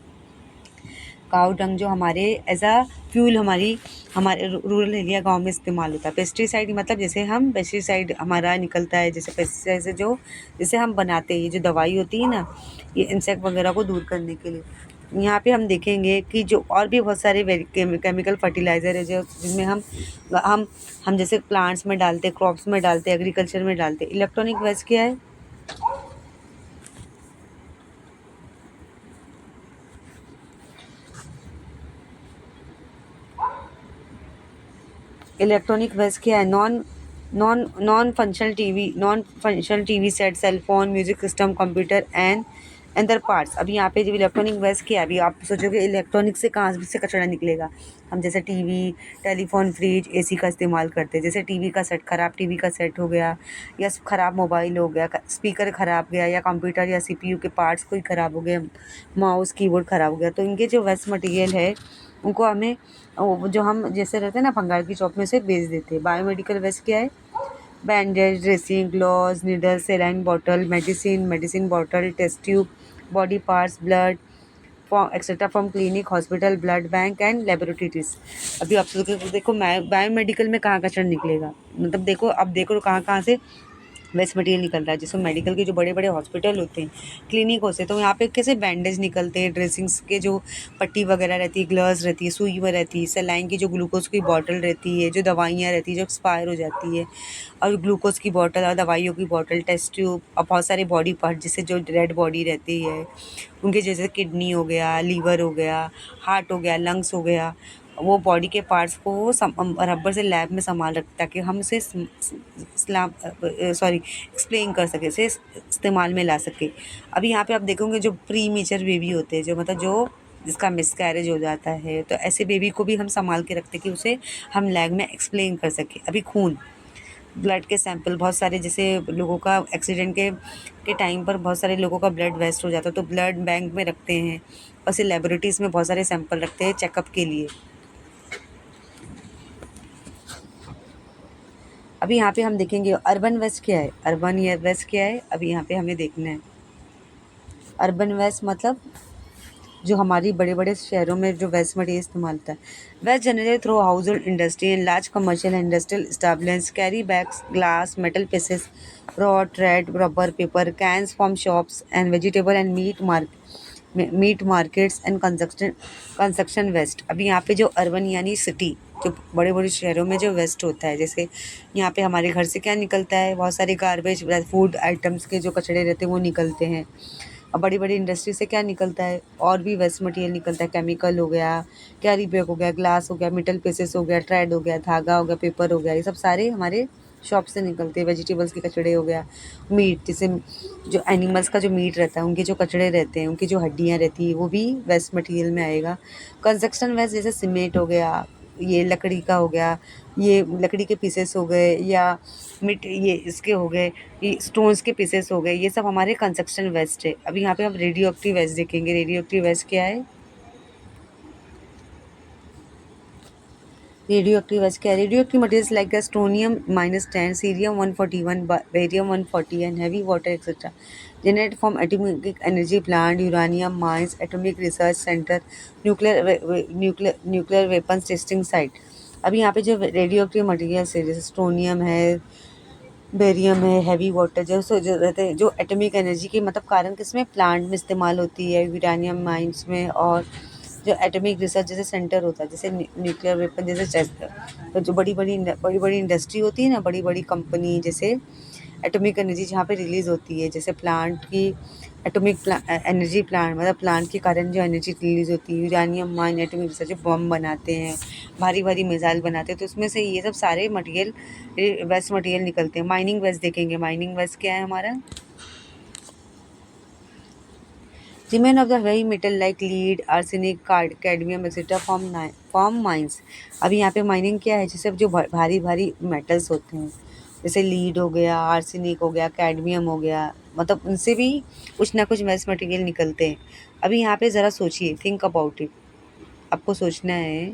काऊ डंग जो हमारे एज अ फ्यूल हमारे रूरल एरिया गांव में इस्तेमाल होता है। पेस्टिसाइड मतलब जैसे हम पेस्टिसाइड हमारा निकलता है, जैसे पेस्टिसाइड से जो जैसे हम बनाते हैं, ये जो दवाई होती है ना, ये इंसेक्ट वगैरह को दूर करने के लिए। यहाँ पे हम देखेंगे कि जो और भी बहुत सारे केमिकल फर्टिलाइज़र है जो जिनमें हम जैसे प्लांट्स में डालते, क्रॉप्स में डालते, एग्रीकल्चर में डालते। इलेक्ट्रॉनिक वेस्ट क्या है? इलेक्ट्रॉनिक वेस्ट क्या है? Non functional TV set, cell phone, music system, computer and other parts. अभी यहाँ पे जब इलेक्ट्रॉनिक वेस्ट क्या है, अभी आप सोचोगे इलेक्ट्रॉनिक से कहाँ से कचरा निकलेगा। हम जैसे टीवी, टेलीफोन, फ्रिज, एसी का इस्तेमाल करते हैं। जैसे टीवी का सेट, ख़राब टीवी का सेट हो गया, या ख़राब मोबाइल हो गया, स्पीकर ख़राब गया, या कंप्यूटर या सीपीयू के पार्ट्स कोई ख़राब हो गए, माउस कीबोर्ड ख़राब हो गया, तो इनके जो वेस्ट मटेरियल है उनको हमें जो हम जैसे रहते हैं ना भंगार की शॉप में से बेच देते हैं। बायोमेडिकल वेस्ट क्या है? Bandage, dressing, gloss, needle, saline bottle, medicine bottle, test tube, body parts, blood etcetera from clinic, hospital, blood bank and laboratories. अभी आप देखो बायोमेडिकल में कहाँ कचरा निकलेगा, मतलब देखो अब देखो कहाँ कहाँ से वेस्ट मटेरियल निकल रहा है। जैसे मेडिकल के जो बड़े बड़े हॉस्पिटल होते हैं, क्लिनिक होते हैं, तो यहाँ पे कैसे बैंडेज निकलते हैं, ड्रेसिंग्स के जो पट्टी वगैरह रहती है, ग्लव्स रहती है, सुई वगैरह रहती है, सलाइन की जो ग्लूकोज की बॉटल रहती है, जो दवाइयाँ रहती है जो एक्सपायर हो जाती है, और ग्लूकोज की बॉटल और दवाइयों की बॉटल, टेस्ट ट्यूब, और बहुत सारे बॉडी पार्ट जैसे जो डेड बॉडी रहती है उनके, जैसे किडनी हो गया, लीवर हो गया, हार्ट हो गया, लंग्स हो गया, वो बॉडी के पार्ट्स को वो रबर से लैब में संभाल रखता है ताकि हम इसे एक्सप्लेन कर सके, इसे इस्तेमाल में ला सके। अभी यहाँ पे आप देखोगे जो प्री मेचर बेबी होते हैं, जो मतलब जो जिसका मिसकैरेज हो जाता है, तो ऐसे बेबी को भी हम संभाल के रखते हैं कि उसे हम लैब में एक्सप्लेन कर सकें। अभी खून, ब्लड के सैंपल, बहुत सारे जैसे लोगों का एक्सीडेंट के टाइम पर बहुत सारे लोगों का ब्लड वेस्ट हो जाता है, तो ब्लड बैंक में रखते हैं, और से लेबोरेटरीज़ में बहुत सारे सैंपल रखते हैं चेकअप के लिए। अभी यहाँ पे हम देखेंगे अर्बन वेस्ट क्या है, अर्बन या वेस्ट क्या है, अभी यहाँ पे हमें देखना है। अर्बन वेस्ट मतलब जो हमारी बड़े बड़े शहरों में जो वेस्ट मटेरियल इस्तेमाल होता है। Waste generated through household industry and large commercial industrial establishments, carry bags, glass, metal pieces, rod, thread, rubber, paper, cans from shops and vegetable and meat markets and construction waste. अभी यहाँ पे जो urban यानी city, जो बड़े बड़े शहरों में जो वेस्ट होता है, जैसे यहाँ पे हमारे घर से क्या निकलता है, बहुत सारे गार्बेज, फूड आइटम्स के जो कचड़े रहते हैं वो निकलते हैं। और बड़ी बड़ी इंडस्ट्री से क्या निकलता है, और भी वेस्ट मटेरियल निकलता है, केमिकल हो गया, कैरी बैग हो गया, ग्लास हो गया, मेटल पीसेस हो गया, थ्रेड हो गया, धागा हो गया, पेपर हो गया, ये सब सारे हमारे शॉप से निकलते हैं। वेजिटेबल्स के कचड़े हो गया, मीट, जैसे जो एनिमल्स का जो मीट रहता है उनके जो कचड़े रहते हैं, उनकी जो हड्डियाँ रहती है, वो भी वेस्ट मटेरियल में आएगा। कंस्ट्रक्शन वेस्ट जैसे सीमेंट हो गया, ये लकड़ी का हो गया, ये लकड़ी के पीसेस हो गए, या ये इसके हो गए, ये स्टोन्स के पीसेस हो गए, ये सब हमारे कंस्ट्रक्शन वेस्ट है। अभी यहाँ पे हम रेडियो एक्टिव वेस्ट देखेंगे। रेडियो एक्टिव वेस्ट क्या है? रेडियो एक्टिव वेस्ट क्या है? Radio active materials like strontium -10, cerium 141, barium 140 and heavy water etcetera generate from atomic energy plant, uranium mines, atomic research centre, nuclear weapons testing site. अभी यहाँ पे जो radio active materials है, जैसे स्टोनियम है, barium है, हैवी वाटर जो रहते हैं, जो एटॉमिक एनर्जी के मतलब कारण किसमें प्लांट में इस्तेमाल होती है, यूरानियम माइंस में, और जो एटॉमिक रिसर्च जैसे सेंटर होता है, जैसे न्यूक्लियर वेपन जैसे तो जो बड़ी बड़ी इंडस्ट्री होती है ना, बड़ी बड़ी कंपनी, जैसे एटॉमिक एनर्जी जहाँ पे रिलीज़ होती है, जैसे प्लांट की एटॉमिक एनर्जी प्लांट, मतलब प्लांट के कारण जो एनर्जी रिलीज होती है, यूरेनियम माइन एटॉमिक रिसर्च, बम बनाते हैं, भारी भारी मिसाइल बनाते हैं, तो उसमें से ये सब सारे मटेरियल वेस्ट मटेरियल निकलते हैं। माइनिंग वेस्ट देखेंगे, माइनिंग वेस्ट क्या है हमारा, remain of the heavy metal like lead, arsenic, cadmium etcetera form mines. अभी यहाँ पे माइनिंग क्या है, जैसे जो भारी भारी मेटल्स होते हैं, जैसे लीड हो गया, आर्सेनिक हो गया, कैडमियम हो गया, मतलब उनसे भी कुछ ना कुछ वेस्ट मटेरियल निकलते हैं। अभी यहाँ पे ज़रा सोचिए, थिंक अबाउट इट, आपको सोचना है।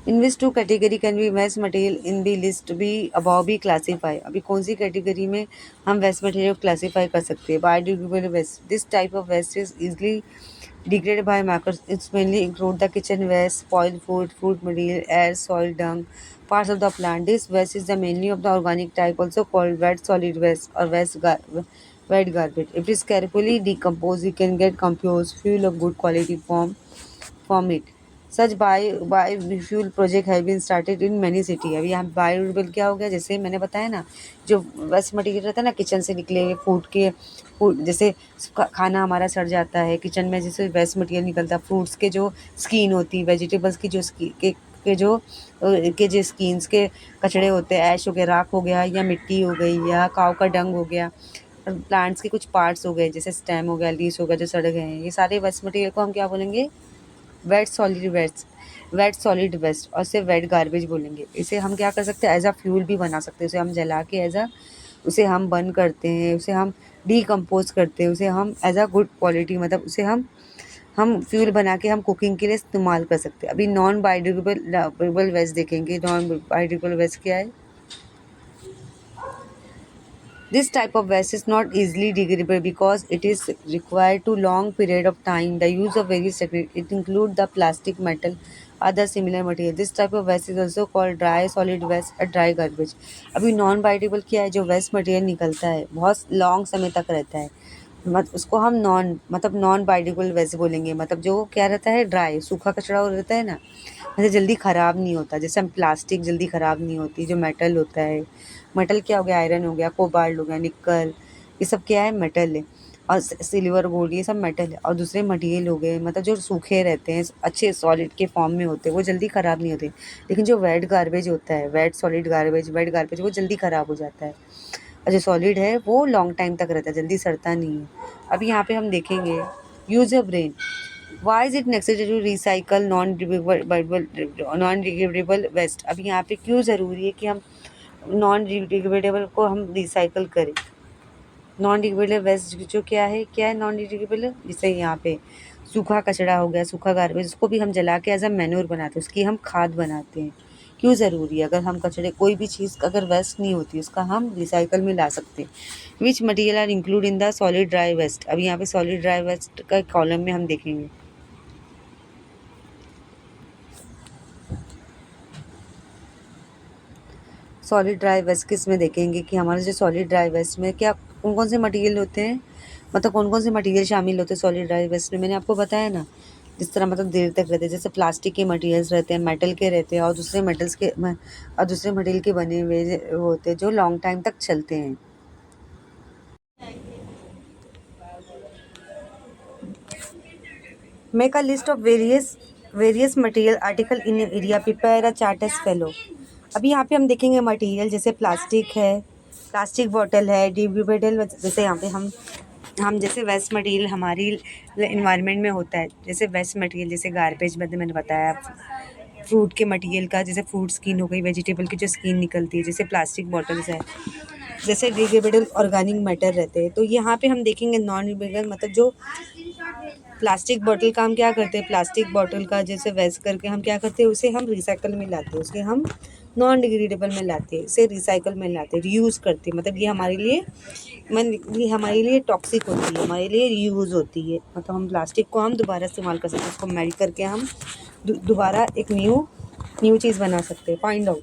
In which two category can be waste material in the list be about be classified. अभी कौन सी कैटेगरी में हम वेस्ट मटेरियल को क्लासीफाई कर सकते हैं। Biodegradable waste, this type of waste is easily degraded by macros. It's mainly include the kitchen waste, spoiled food, food material, air, soil, dung, parts of the plant. This waste is the mainly of the organic type, also called wet solid waste or wet garbage. If it is carefully decomposed, you can get compost fuel of good quality from it. Such biofuel project have been started in many city. अभी यहाँ biofuel क्या हो गया, जैसे मैंने बताया ना, जो वेस्ट मटेरियल रहता है ना किचन से निकले हुए फूड, जैसे खाना हमारा सड़ जाता है किचन में, जैसे वेस्ट मटेरियल निकलता है, फ्रूट्स के जो स्किन होती है, वेजिटेबल्स की जो के जो स्किन्स के कचड़े होते हैं, ऐश हो गया, राख हो गया, या मिट्टी हो गई, या काव का डंग हो गया, प्लांट्स के कुछ पार्ट्स हो गए, जैसे स्टेम हो गया, लीव्स हो गया, जो सड़ गए हैं, ये सारे वेस्ट मटेरियल को हम क्या बोलेंगे, वेट सॉलिड वेस्ट, और इसे वेट गार्बेज बोलेंगे। इसे हम क्या कर सकते हैं, एज अ फ्यूल भी बना सकते हैं, उसे हम जला के उसे हम बर्न करते हैं, उसे हम डीकम्पोज करते हैं, उसे हम एज अ गुड क्वालिटी, मतलब उसे हम फ्यूल बना के हम कुकिंग के लिए इस्तेमाल कर सकते हैं। अभी नॉन बायोडिग्रेडेबल वेस्ट देखेंगे। नॉन बायोडिग्रेडेबल वेस्ट क्या है, this type of waste is not easily degradable because it is required to long period of time. The use of various techniques, it include the plastic, metal, other similar material. This type of waste is also called dry solid waste or dry garbage. अभी non biodegradable क्या है, जो waste material निकलता है बहुत long समय तक रहता है, उसको हम नॉन बायोडिग्रेडेबल वेस्ट बोलेंगे। मतलब जो क्या रहता है, ड्राई सूखा कचरा रहता है ना, मतलब जल्दी ख़राब नहीं होता। जैसे हम प्लास्टिक जल्दी ख़राब नहीं होती, जो मेटल होता है, मेटल क्या हो गया, आयरन हो गया, कोबाल्ट हो गया, निकल, ये सब क्या है, मेटल है। और सिल्वर गोल्ड ये सब मेटल है। और दूसरे मटेरियल हो गए, मतलब जो सूखे रहते हैं, अच्छे सॉलिड के फॉर्म में होते हैं, वो जल्दी ख़राब नहीं होते। लेकिन जो वेट गार्बेज होता है, वेट गार्बेज वो जल्दी ख़राब हो जाता है, और जो सॉलिड है वो लॉन्ग टाइम तक रहता है, जल्दी सड़ता नहीं है। अभी यहाँ पे हम देखेंगे, use your brain, why is it necessary to recycle non degradable waste. अभी यहाँ पे क्यों ज़रूरी है कि हम नॉन डिग्रेडेबल को हम रिसाइकल करें। नॉन डिग्रेडेबल वेस्ट जो क्या है नॉन डिग्रेडेबल, जैसे यहाँ पे सूखा कचरा हो गया, सूखा गार्बेज, उसको भी हम जला के एज अ मैन्योर बनाते हैं, उसकी हम खाद बनाते हैं। क्यों ज़रूरी है, अगर हम कचरे कोई भी चीज़ अगर वेस्ट नहीं होती, उसका हम रिसाइकल में ला सकते हैं। Which material are include in the solid dry waste. अभी यहाँ पे सॉलिड ड्राई वेस्ट का कॉलम में हम देखेंगे। सॉलिड ड्राई वेस्ट किस में देखेंगे कि हमारे जो सॉलिड ड्राई वेस्ट में क्या कौन कौन से मटेरियल होते हैं, मतलब कौन कौन से मटेरियल शामिल होते हैं सॉलिड ड्राई वेस्ट में। मैंने आपको बताया ना, जिस तरह मतलब देर तक रहते हैं, जैसे प्लास्टिक के मटेरियल्स रहते हैं, मेटल के रहते हैं, और दूसरे मटेरियल के बने हुए होते हैं, जो लॉन्ग टाइम तक चलते हैं। Make a list of various material article in area, prepare a chart as follow. अभी यहाँ पे हम देखेंगे मटेरियल, जैसे प्लास्टिक है, प्लास्टिक बॉटल है, डिग्रेडेबल, जैसे यहाँ पे हम जैसे वेस्ट मटेरियल हमारी इन्वायरमेंट में होता है, जैसे वेस्ट मटेरियल जैसे गार्बेज में मैंने बताया, फ्रूट के मटेरियल का, जैसे फ्रूट स्किन हो गई, वेजिटेबल की जो स्किन निकलती है, जैसे प्लास्टिक बॉटल्स है, जैसे डिग्रेडेबल ऑर्गेनिक मैटर रहते हैं। तो यहाँ पे हम देखेंगे नॉन डिग्रेडेबल, मतलब जो प्लास्टिक बॉटल का हम क्या करते हैं, प्लास्टिक बॉटल का जैसे वेस्ट करके हम क्या करते हैं, उसे हम रिसाइकल में लाते हैं, उसे हम नॉन डिग्रेडेबल में लाते हैं, इसे रिसाइकल में लाते हैं, रीयूज़ करते हैं। मतलब ये हमारे लिए टॉक्सिक होती है, हमारे लिए रीयूज़ होती है। मतलब हम प्लास्टिक को हम दोबारा इस्तेमाल कर सकते हैं, उसको मेल्ट करके हम दोबारा एक न्यू चीज़ बना सकते हैं। Find out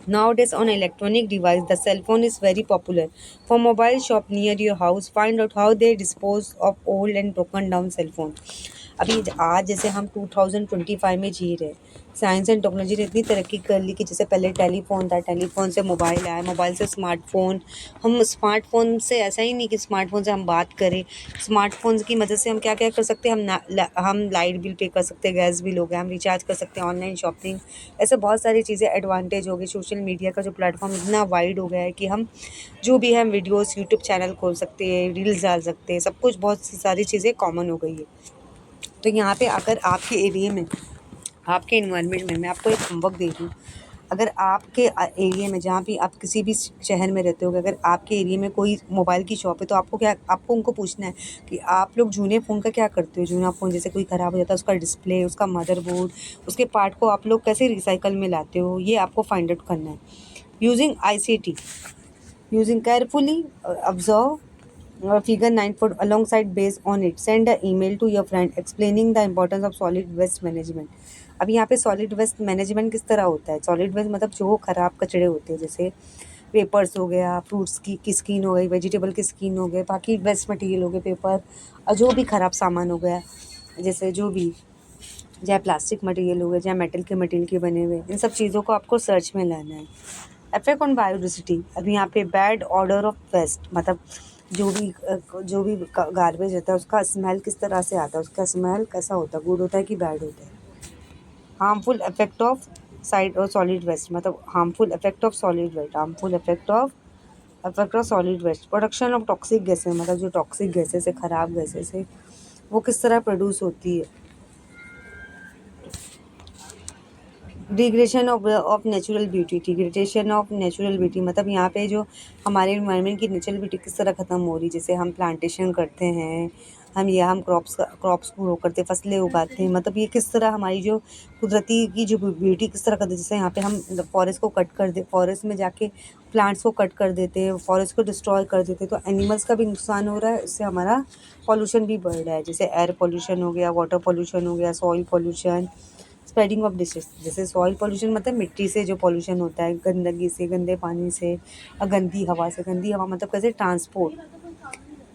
nowadays on electronic device, the cell phone is very popular. For mobile shop near your house, find out how they dispose of old and broken down cell phone. अभी आज जैसे हम 2025 में जी रहे हैं, साइंस एंड टेक्नोलॉजी ने इतनी तरक्की कर ली कि जैसे पहले टेलीफोन था, टेलीफोन से मोबाइल आया, मोबाइल से स्मार्टफोन। हम स्मार्टफोन से ऐसा ही नहीं कि स्मार्टफोन से हम बात करें, स्मार्टफोन की मदद से हम क्या क्या कर सकते हैं, हम लाइट बिल पे कर सकते हैं, गैस बिल हो गया, हम रिचार्ज कर सकते हैं, ऑनलाइन शॉपिंग, ऐसे बहुत सारी चीज़ें एडवांटेज हो गई। सोशल मीडिया का जो प्लेटफॉर्म इतना वाइड हो गया है कि हम जो भी है हम वीडियोस यूट्यूब चैनल खोल सकते हैं, रील्स डाल सकते हैं, सब कुछ बहुत सी सारी चीज़ें कॉमन हो गई है। तो यहाँ पे अगर आपके एरिया में, आपके इन्वायरमेंट में, मैं आपको एक होमवर्क दे रही हूँ। अगर आपके एरिया में, जहाँ भी आप किसी भी शहर में रहते हो, अगर आपके एरिया में कोई मोबाइल की शॉप है, तो आपको उनको पूछना है कि आप लोग जूने फ़ोन का क्या करते हो। जूना फ़ोन जैसे कोई ख़राब हो जाता है, उसका डिस्प्ले, उसका मदरबोर्ड, उसके पार्ट को आप लोग कैसे रिसाइकल में लाते हो, ये आपको फाइंड आउट करना है। Using ICT, using carefully, observe figure 9 foot alongside based on it, send an email to your friend explaining the importance of solid waste management। अब यहाँ पे सॉलिड वेस्ट मैनेजमेंट किस तरह होता है। सॉलिड वेस्ट मतलब जो खराब कचड़े होते हैं, जैसे पेपर्स हो गया, फ्रूट्स की स्किन हो गई, वेजिटेबल की स्किन हो गए, बाकी वेस्ट मटेरियल हो गए, पेपर और जो भी खराब सामान हो गया, जैसे जो भी, चाहे प्लास्टिक मटेरियल हो गया, चाहे मेटल के मटेरियल के बने हुए, इन सब चीज़ों को आपको सर्च में लाना है। इफेक्ट ऑन बायोडिवर्सिटी, अभी यहाँ पे बैड ऑर्डर ऑफ वेस्ट, मतलब जो भी गार्बेज होता है उसका स्मेल किस तरह से आता है, उसका स्मेल कैसा होता है, गुड होता है कि बैड होता है। हार्मफुल इफेक्ट ऑफ साइड और सॉलिड वेस्ट, मतलब harmful effect of solid waste, harmful effect of solid waste, production of toxic gases, मतलब जो टॉक्सिक गैसेस है, ख़राब गैसेस है, वो किस तरह प्रोड्यूस होती है। डिग्रेडेशन ऑफ नेचुरल ब्यूटी, मतलब यहाँ पे जो हमारे इन्वायरमेंट की नेचुरल ब्यूटी किस तरह ख़त्म हो रही है। जैसे हम प्लांटेशन करते हैं, हम क्रॉप्स ग्रो करते हैं, फसलें उगाते हैं, मतलब ये किस तरह हमारी जो कुदरती की जो ब्यूटी किस तरह करते हैं। जैसे यहाँ पे हम फॉरेस्ट को कट कर दे, फॉरेस्ट में जाके प्लांट्स को कट कर देते हैं, फॉरेस्ट को डिस्ट्रॉय कर देते हैं, तो एनिमल्स का भी नुकसान हो रहा है, इससे हमारा पॉल्यूशन भी बढ़ रहा है। जैसे एयर पॉल्यूशन हो गया, वाटर पॉल्यूशन हो गया, soil pollution, spreading of disease. जैसे सॉइल पॉल्यूशन मतलब मिट्टी से जो पॉल्यूशन होता है, गंदगी से, गंदे पानी से और गंदी हवा से। गंदी हवा मतलब कैसे, ट्रांसपोर्ट,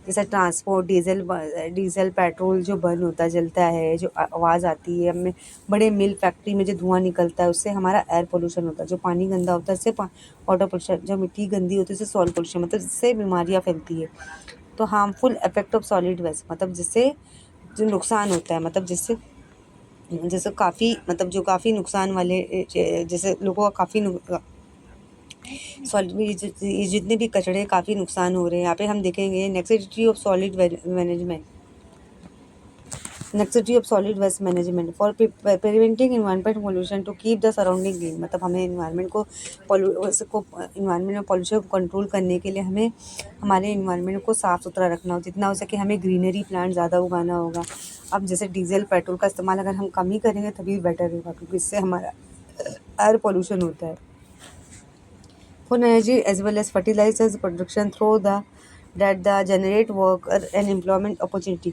जैसे ट्रांसपोर्ट, डीजल पेट्रोल जो बर्न होता है, जलता है, जो आवाज़ आती है हमें, बड़े मिल फैक्ट्री में जो धुआं निकलता है, उससे हमारा एयर पोल्यूशन होता है। जो पानी गंदा होता है, इससे वाटर पोल्यूशन, जो मिट्टी गंदी होती है, उससे सॉइल पोल्यूशन, मतलब जिससे बीमारियाँ फैलती है। तो harmful effect of solid waste, मतलब जिससे जो नुकसान होता है, मतलब जिससे जैसे काफ़ी, मतलब जो काफ़ी नुकसान वाले, जैसे लोगों का काफ़ी सॉलिड, ये जितने भी कचड़े काफ़ी नुकसान हो रहे हैं। यहाँ पे हम देखेंगे necessity of solid management, necessity of solid waste management for preventing environment pollution to keep the surrounding clean, मतलब हमें इन्वायरमेंट में पॉल्यूशन को कंट्रोल करने के लिए हमें हमारे इन्वायरमेंट को साफ़ सुथरा रखना हो। जितना हो सके हमें ग्रीनरी प्लांट ज़्यादा उगाना होगा। अब जैसे डीजल पेट्रोल का इस्तेमाल अगर हम कम ही करेंगे तभी बेटर होगा, क्योंकि इससे हमारा एयर पोल्यूशन होता है। For energy as well as fertilizers production through the generate work and employment opportunity,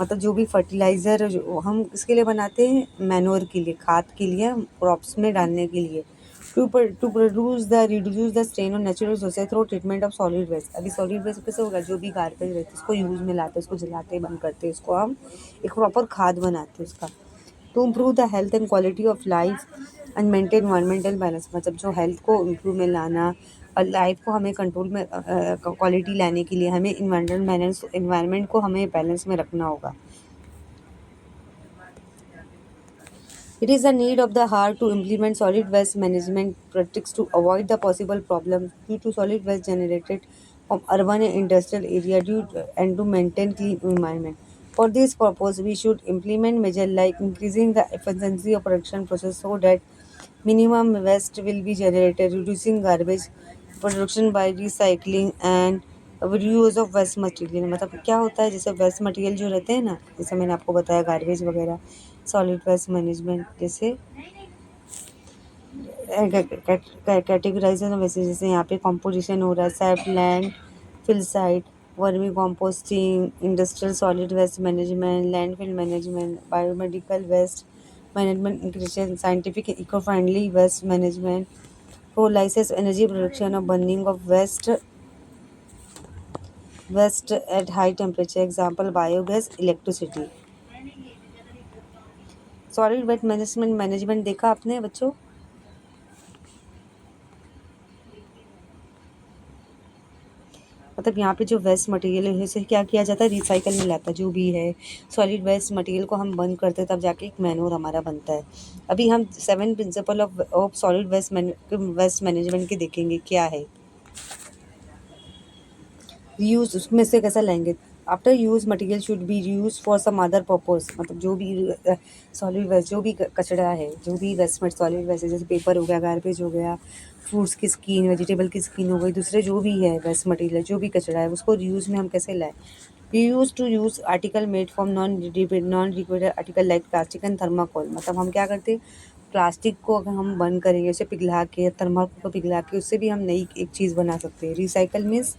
मतलब जो भी फर्टिलाइज़र जो हम इसके लिए बनाते हैं, मैन्योर के लिए, खाद के लिए, क्रॉप्स में डालने के लिए, to reduce the strain on natural resources through treatment of solid waste. अभी सॉलिड वेस्ट कैसे होगा, जो भी गार्बेज रहती है उसको यूज़ में लाते हैं, उसको जलाते बंद करते हैं, उसको हम एक प्रॉपर खाद बनाते हैं उसका। To improve the health and quality of life and maintain environmental balance, मतलब जो हेल्थ को इम्प्रूव में लाना और लाइफ को हमें कंट्रोल में, क्वालिटी लाने के लिए हमें इन्वायरमेंट को हमें बैलेंस में रखना होगा। It is a need of the hour to implement solid waste management practices to avoid the possible problems due to solid waste generated from urban and industrial area and to maintain clean environment. For this purpose, we should implement measures like increasing the efficiency of production process so that minimum waste will be generated, reducing garbage production by recycling and reuse of waste material. मतलब क्या होता है, जैसे waste material जो रहते हैं ना, जैसे मैंने आपको बताया गार्बेज वगैरह, सॉलिड वेस्ट मैनेजमेंट जैसे कैटेगराइजेशन, वैसे जैसे यहाँ पे कंपोजिशन हो रहा है, safe land fill site, vermi composting, industrial solid waste management, landfill management, biomedical waste management, incineration scientific eco friendly waste management, pyrolysis energy production of burning of waste at high temperature, example biogas, electricity. Solid waste management देखा आपने बच्चों? मतलब यहाँ पे जो waste material है उसे क्या किया जाता है, रिसाइकल में लाता है जो भी है। सॉलिड वेस्ट मटेरियल को हम बंद करते हैं तब जाके एक मैन्योर हमारा बनता है। अभी हम 7 principle of solid waste management के देखेंगे क्या है। रीयूज उसमें से कैसा लाएंगे। After use material should be use for some other purpose, मतलब जो भी सॉलिड वेस्ट, जो भी कचरा है, जो भी वेस्ट सॉलिड वेस्ट है, जैसे पेपर हो गया, गार्बेज हो गया, फ्रूट्स की स्किन, वेजिटेबल की स्किन हो गई, दूसरे जो भी है वेस्ट मटेरियल, जो भी कचरा है उसको रीयूज में हम कैसे लाएं। Reuse to use article made from non liquid article like plastic and thermocol, मतलब हम क्या करते हैं, प्लास्टिक को अगर हम बंद करेंगे, उसे पिघला के, थर्माकोल को पिघला के, उससे भी हम नई एक चीज़ बना सकते हैं। Recycle means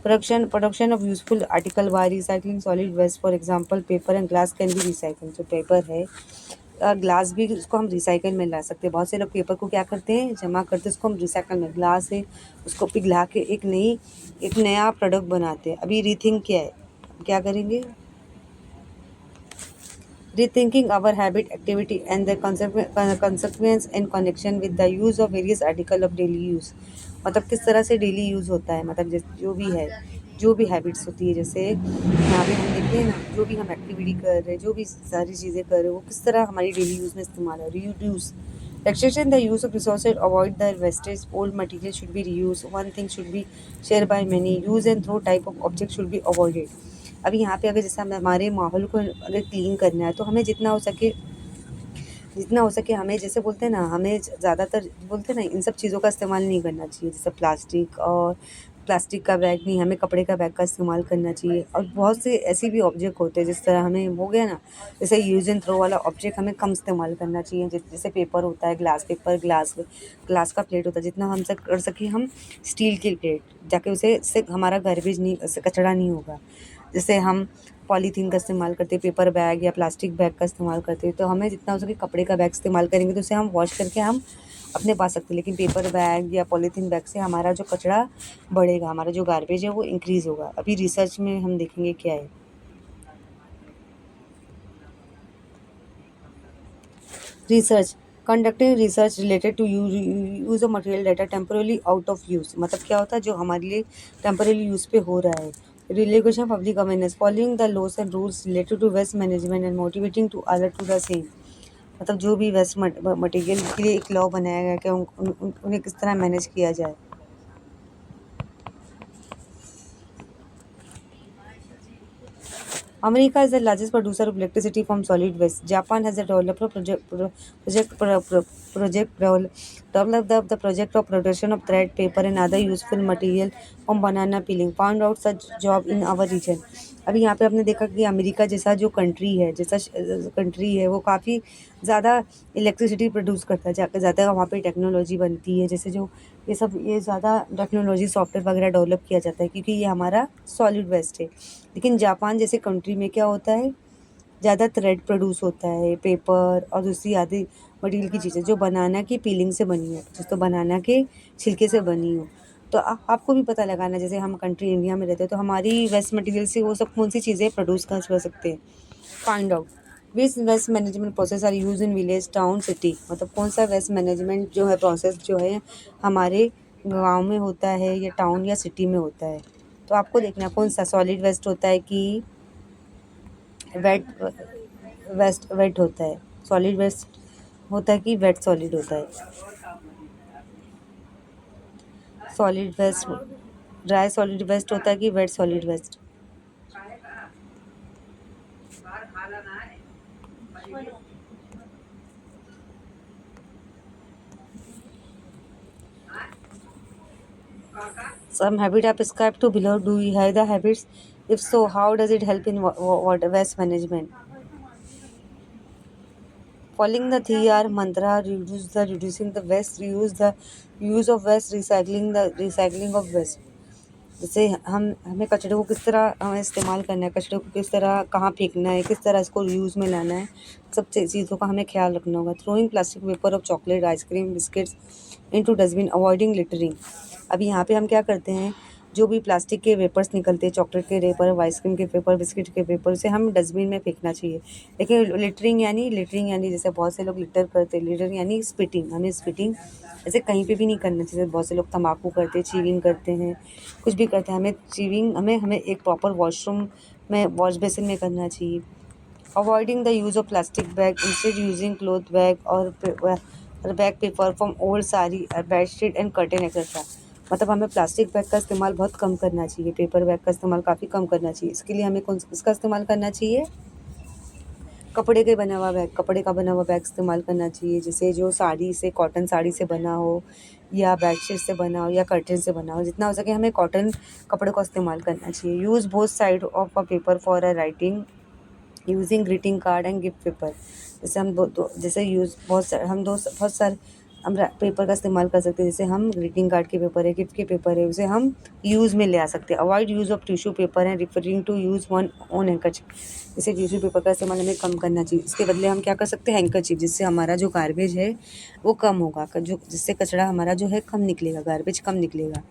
production of useful article by recycling solid waste, for example paper and glass can be recycled। जो पेपर है, ग्लास भी उसको हम रिसाइकल में ला सकते हैं। बहुत से लोग पेपर को क्या करते हैं, जमा करते हैं, उसको हम रिसाइकल में, ग्लास है उसको पिघला के एक नया प्रोडक्ट बनाते हैं। अभी रीथिंक क्या है, क्या करेंगे, rethinking our habit activity and their consequence in connection with the use of various article of daily use, मतलब किस तरह से डेली यूज़ होता है, मतलब जो भी है, जो भी हैबिट्स होती है, जैसे यहाँ पे हम देखते हैं ना, जो भी हम एक्टिविटी कर रहे हैं, जो भी सारी चीज़ें कर रहे हैं, वो किस तरह हमारी डेली यूज़ में इस्तेमाल है। Reuse restriction the use of resources, avoid the wastage, old material should be reused, one thing should be shared by many, use and throw type of object should be avoided। अभी यहाँ पे अगर जैसे हमारे माहौल को अगर क्लीन करना है तो हमें जितना हो सके हमें, जैसे बोलते हैं ना, हमें ज़्यादातर बोलते हैं ना, इन सब चीज़ों का इस्तेमाल नहीं करना चाहिए, जैसे प्लास्टिक का बैग नहीं, हमें कपड़े का बैग का इस्तेमाल करना चाहिए। और बहुत से ऐसे भी ऑब्जेक्ट होते हैं, जिस तरह हमें हो गया ना, जैसे यूज एंड थ्रो वाला ऑब्जेक्ट हमें कम इस्तेमाल करना चाहिए। जैसे पेपर होता है, ग्लास का प्लेट होता है, जितना हमसे कर सके हम स्टील की प्लेट, जाके उससे हमारा गार्बेज नहीं, उससे कचरा नहीं होगा। जैसे हम पॉलीथीन का इस्तेमाल करते हैं, पेपर बैग या प्लास्टिक बैग का इस्तेमाल करते हैं, तो हमें जितना हो सके कपड़े का बैग इस्तेमाल करेंगे तो उसे हम वॉश करके हम अपने पा सकते हैं। लेकिन पेपर बैग या पॉलीथीन बैग से हमारा जो कचरा बढ़ेगा, हमारा जो गार्बेज है वो इंक्रीज़ होगा। अभी रिसर्च में हम देखेंगे क्या है। Research conducting research related to use of material data temporarily out of use, मतलब क्या होता है, जो हमारे लिए टेम्पोरली यूज़ पे हो रहा है। Relegation public awareness, following the laws and rules related to waste management and motivating to other to the same, मतलब जो भी वेस्ट मटेरियल के लिए एक लॉ बनाया गया कि उन्हें किस तरह मैनेज किया जाए। America is the largest producer of electricity from solid waste. Japan has developed a the project of production of thread, paper and other useful material from banana peeling. Found out such job in our region। अभी यहाँ पे आपने देखा कि America जैसा जो country है वो काफ़ी ज़्यादा इलेक्ट्रिसिटी प्रोड्यूस करता है, जाकर ज़्यादा वहाँ पे टेक्नोलॉजी बनती है, जैसे जो ये ज़्यादा टेक्नोलॉजी सॉफ्टवेयर वगैरह डेवलप किया जाता है, क्योंकि ये हमारा सॉलिड वेस्ट है। लेकिन जापान जैसे कंट्री में क्या होता है, ज़्यादा थ्रेड प्रोड्यूस होता है, पेपर और दूसरी आदि मटेरियल की चीज़ें जो बनाना की पीलिंग से बनी है, जिस तो बनाना के छिलके से बनी हो। तो आपको भी पता लगाना, जैसे हम कंट्री इंडिया में रहते हैं तो हमारी वेस्ट मटेरियल से वो सब कौन सी चीज़ें प्रोड्यूस कर सकते हैं। Find out which waste management process are use in village, town, city, मतलब कौन सा वेस्ट मैनेजमेंट जो है प्रोसेस जो है हमारे गांव में होता है या टाउन या सिटी में होता है। तो आपको देखना कौन सा सॉलिड वेस्ट होता है कि वेट वेट होता है, सॉलिड वेस्ट होता है कि वेट सॉलिड होता है। Solid waste dry solid waste होता है कि wet solid waste. Some habit are prescribed to below. Do you have the habits? If so, how does it help in water waste management? Following the 3R mantra, reducing the waste, reuse the use of waste, recycling of waste। जैसे हमें कचरे को किस तरह हमें इस्तेमाल करना है, कचरे को किस तरह कहाँ फेंकना है, किस तरह इसको यूज़ में लाना है, सब चीज़ों का हमें ख्याल रखना होगा। Throwing plastic paper of chocolate, ice cream, biscuits into dustbin, avoiding littering. अभी यहाँ पे हम क्या करते हैं, जो भी प्लास्टिक के वेपर्स निकलते हैं, चॉकलेट के वेपर, आइसक्रीम के वेपर, बिस्किट के वेपर, उसे हम डस्टबिन में फेंकना चाहिए। लेकिन लिटरिंग यानी जैसे बहुत से लोग लिटर करते हैं, लिटर यानी स्पिटिंग, हमें स्पिटिंग ऐसे कहीं पे भी नहीं करना चाहिए। बहुत से लोग तम्बाकू करते हैं, चीविंग करते हैं, कुछ भी करते हैं, हमें चीविंग हमें एक प्रॉपर वॉशरूम में, वॉश बेसिन में करना चाहिए। Avoiding the use of plastic bag, instead using cloth bag और bag paper from old sari, bedsheet and curtain etcetera. मतलब हमें प्लास्टिक बैग का इस्तेमाल बहुत कम करना चाहिए, पेपर बैग का इस्तेमाल काफ़ी कम करना चाहिए। इसके लिए हमें इसका इस्तेमाल करना चाहिए, कपड़े कपड़े का बना हुआ बैग इस्तेमाल करना चाहिए, जैसे जो साड़ी से, कॉटन साड़ी से बना हो, या बेडशीट से बना हो, या कर्टेन से बना हो। जितना हो सके हमें कॉटन कपड़े का इस्तेमाल करना चाहिए। Use both side of a paper for a writing, using greeting card and gift paper. जैसे हम जैसे यूज़ बहुत सारे हम पेपर का इस्तेमाल कर सकते हैं। जैसे हम ग्रीटिंग कार्ड के पेपर है, गिफ्ट के पेपर है, उसे हम यूज़ में ले आ सकते हैं। Avoid use of tissue paper and referring to use one on handkerchief. जैसे टिश्यू पेपर का इस्तेमाल हमें कम करना चाहिए। इसके बदले हम क्या कर सकते हैं, हैंकरचिप, जिससे हमारा जो गार्बेज है वो कम होगा, जिससे कचरा हमारा जो है कम निकलेगा, गार्बेज कम निकलेगा।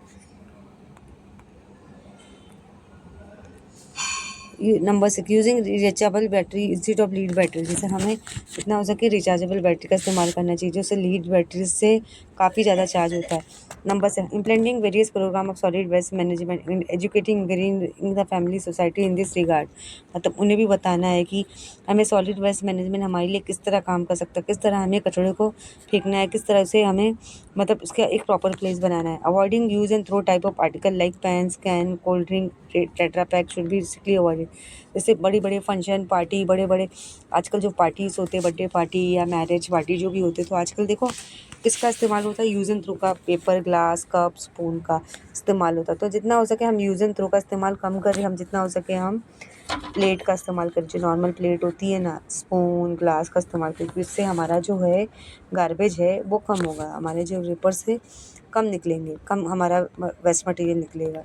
Number 6, using rechargeable battery instead of lead battery. जैसे हमें जितना हो सके रिचार्जेबल बैटरी का इस्तेमाल करना चाहिए, जो से लीड बैटरी से काफ़ी ज़्यादा चार्ज होता है। Number 7, implementing various program of solid waste management and educating green in the family society in this regard. मतलब उन्हें भी बताना है कि हमें सॉलिड वेस्ट मैनेजमेंट हमारे लिए किस तरह काम कर सकता है, किस तरह हमें कचड़े को फेंकना है, किस तरह से हमें मतलब उसका एक प्रॉपर प्लेस बनाना है। Avoiding use and throw type of article like pens, can, cold drink, tetra pack should be strictly avoided. जैसे बड़े बड़े फंक्शन पार्टी, बड़े बड़े आजकल जो पार्टीज होते हैं, बर्थडे पार्टी या मैरिज पार्टी जो भी होते हैं, तो आजकल देखो किसका इस्तेमाल होता है, यूज़ एंड थ्रो का, पेपर, ग्लास, कप, स्पून का इस्तेमाल होता है। तो जितना हो सके हम यूज़ एंड थ्रो का इस्तेमाल कम करें, हम जितना हो सके हम प्लेट का इस्तेमाल करें, जो नॉर्मल प्लेट होती है ना, स्पून, ग्लास का इस्तेमाल करें। इससे हमारा जो है गार्बेज है वो कम होगा, हमारे जो वेपर से कम निकलेंगे, कम हमारा वेस्ट मटेरियल निकलेगा।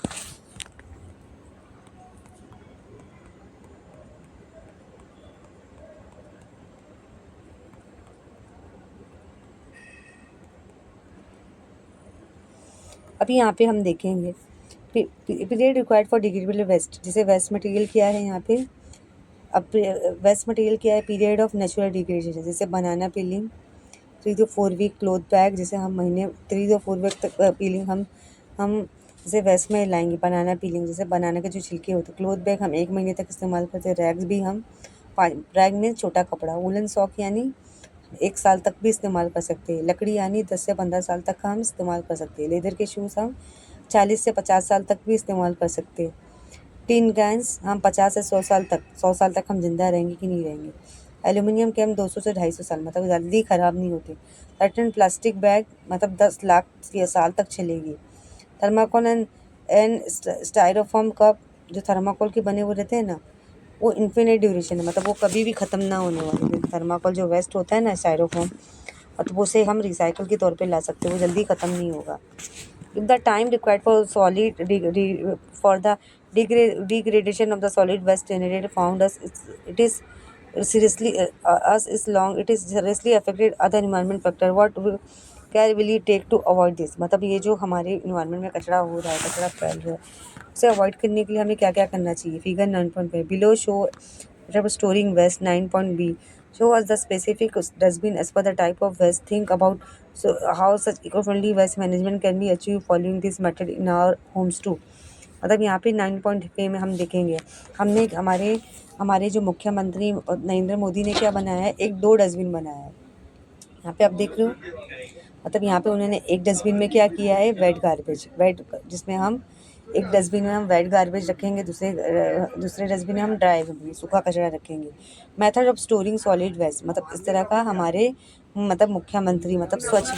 अभी यहाँ पे हम देखेंगे period required for degradable waste. जैसे वेस्ट मटेरियल क्या है यहाँ पे, अब वेस्ट मटेरियल क्या है, पीरियड ऑफ नेचुरल डिग्रेडेशन। जैसे banana peeling 3 to 4 week, cloth bag जैसे हम महीने 3 to 4 वीक तक पीलिंग हम जैसे वेस्ट में लाएंगे। बनाना पीलिंग जैसे बनाना के जो छिलके होते हैं। क्लोथ बैग हम 1 महीने तक इस्तेमाल करते हैं। रैग्स भी हम रैग में छोटा कपड़ा। वुलन सॉक यानी 1 साल तक भी इस्तेमाल कर सकते हैं। लकड़ी यानी 10 से 15 साल तक का हम इस्तेमाल कर सकते हैं। लेदर के शूज़ हम 40 से 50 साल तक भी इस्तेमाल कर सकते हैं। टिन कैंस हम 50 से 100 साल तक हम जिंदा रहेंगे कि नहीं रहेंगे। एल्यूमिनियम के हम 200 से 250 साल, मतलब जल्दी ख़राब नहीं होते। सर्टेन प्लास्टिक बैग मतलब 10 लाख साल तक चलेगी। थर्माकोल एंड स्टायरोफॉर्म कप, जो थर्माकोल के बने हुए रहते हैं ना, वो इन्फिनिट ड्यूरेशन है, मतलब वो कभी भी ख़त्म ना होने वाले। थर्माकोल जो वेस्ट होता है ना, स्टायरोफॉर्म, मतलब उसे हम रिसाइकल के तौर पे ला सकते हैं, वो जल्दी ख़त्म नहीं होगा। If the time required for solid for the degradation of the solid waste generated found us it is seriously us is long, it is seriously affected other environment factor. What care will you take to avoid this? मतलब ये जो हमारे environment में कचरा हो रहा है, कचरा फैल रहा है, उसे अवॉइड करने के लिए हमें क्या क्या करना चाहिए। फिगर 9.5 बिलो शो मतलब storing waste. 9.b show us the specific dustbin as per the type of waste. Think about how such eco-friendly waste management can be achieved following this method in our homes too. मतलब यहाँ पे 9.5 में हम देखेंगे, हमने हमारे जो मुख्यमंत्री नरेंद्र मोदी ने क्या बनाया है, 2 डस्टबिन बनाया है। यहाँ पे आप देख रहे हो, मतलब यहाँ पे उन्होंने एक डस्टबिन में क्या किया है, जिसमें हम एक डस्टबिन में हम वेट गार्बेज रखेंगे, दूसरे डस्टबिन में हम ड्राई सूखा कचरा रखेंगे। Method of storing solid waste, मतलब इस तरह का हमारे मुख्यमंत्री स्वच्छ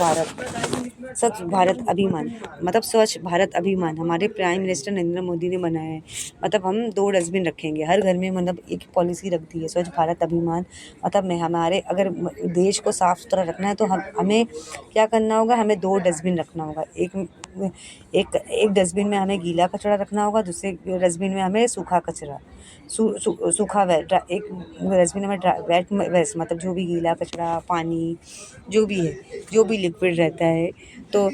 भारत अभियान हमारे प्राइम मिनिस्टर नरेंद्र मोदी ने बनाया है। मतलब हम 2 डस्टबिन रखेंगे हर घर में, मतलब एक पॉलिसी रख दी है स्वच्छ भारत अभियान। मतलब हमारे अगर देश को साफ़ सुथरा रखना है तो हमें क्या करना होगा, हमें 2 डस्टबिन रखना होगा। एक डस्टबिन में हमें गीला कचरा रखना होगा, दूसरे डस्टबिन में हमें सूखा कचरा, सूखा वेट, एक डस्टबिन में वेट वेस्ट, मतलब जो भी गीला कचरा, पानी, जो भी है, जो भी लिक्विड रहता है। तो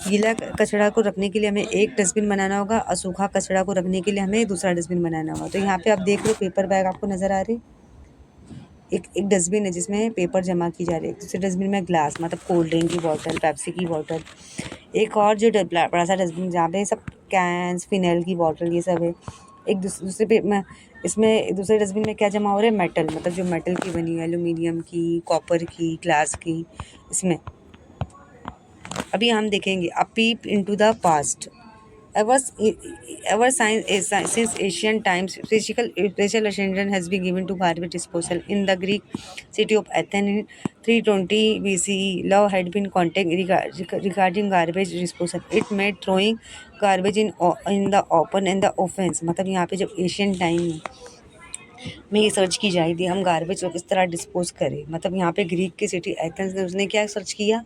गीला कचरा को रखने के लिए हमें एक डस्टबिन बनाना होगा और सूखा कचरा को रखने के लिए हमें दूसरा डस्टबिन बनाना होगा। तो यहाँ पे आप देख रहे हो पेपर बैग आपको नज़र आ रहे हैं। एक डस्टबिन है जिसमें पेपर जमा की जा रही है, दूसरे डस्टबिन में ग्लास मतलब कोल्ड ड्रिंक की बॉटल, पेप्सी की बॉटल। एक और जो बड़ा सा डस्टबिन जहाँ पे सब कैंस, फिनाइल की बॉटल ये सब है। एक दूसरे पे इसमें दूसरे डस्टबिन में क्या जमा हो रहा है, मेटल मतलब जो मेटल की बनी है, एल्यूमिनियम की, कॉपर की, ग्लास की। इसमें अभी हम देखेंगे a peep into the past. Ever since ancient times, special attention has been given to garbage disposal. In the Greek city of Athens in 320 BCE, law had been contact regarding garbage disposal. It made throwing garbage in the open and the offense. मतलब यहाँ पे जब Asian time में ये search की जाएगी हम garbage को किस तरह डिस्पोज करें। मतलब यहाँ पे ग्रीक की सिटी एथेंस ने उसने क्या सर्च किया,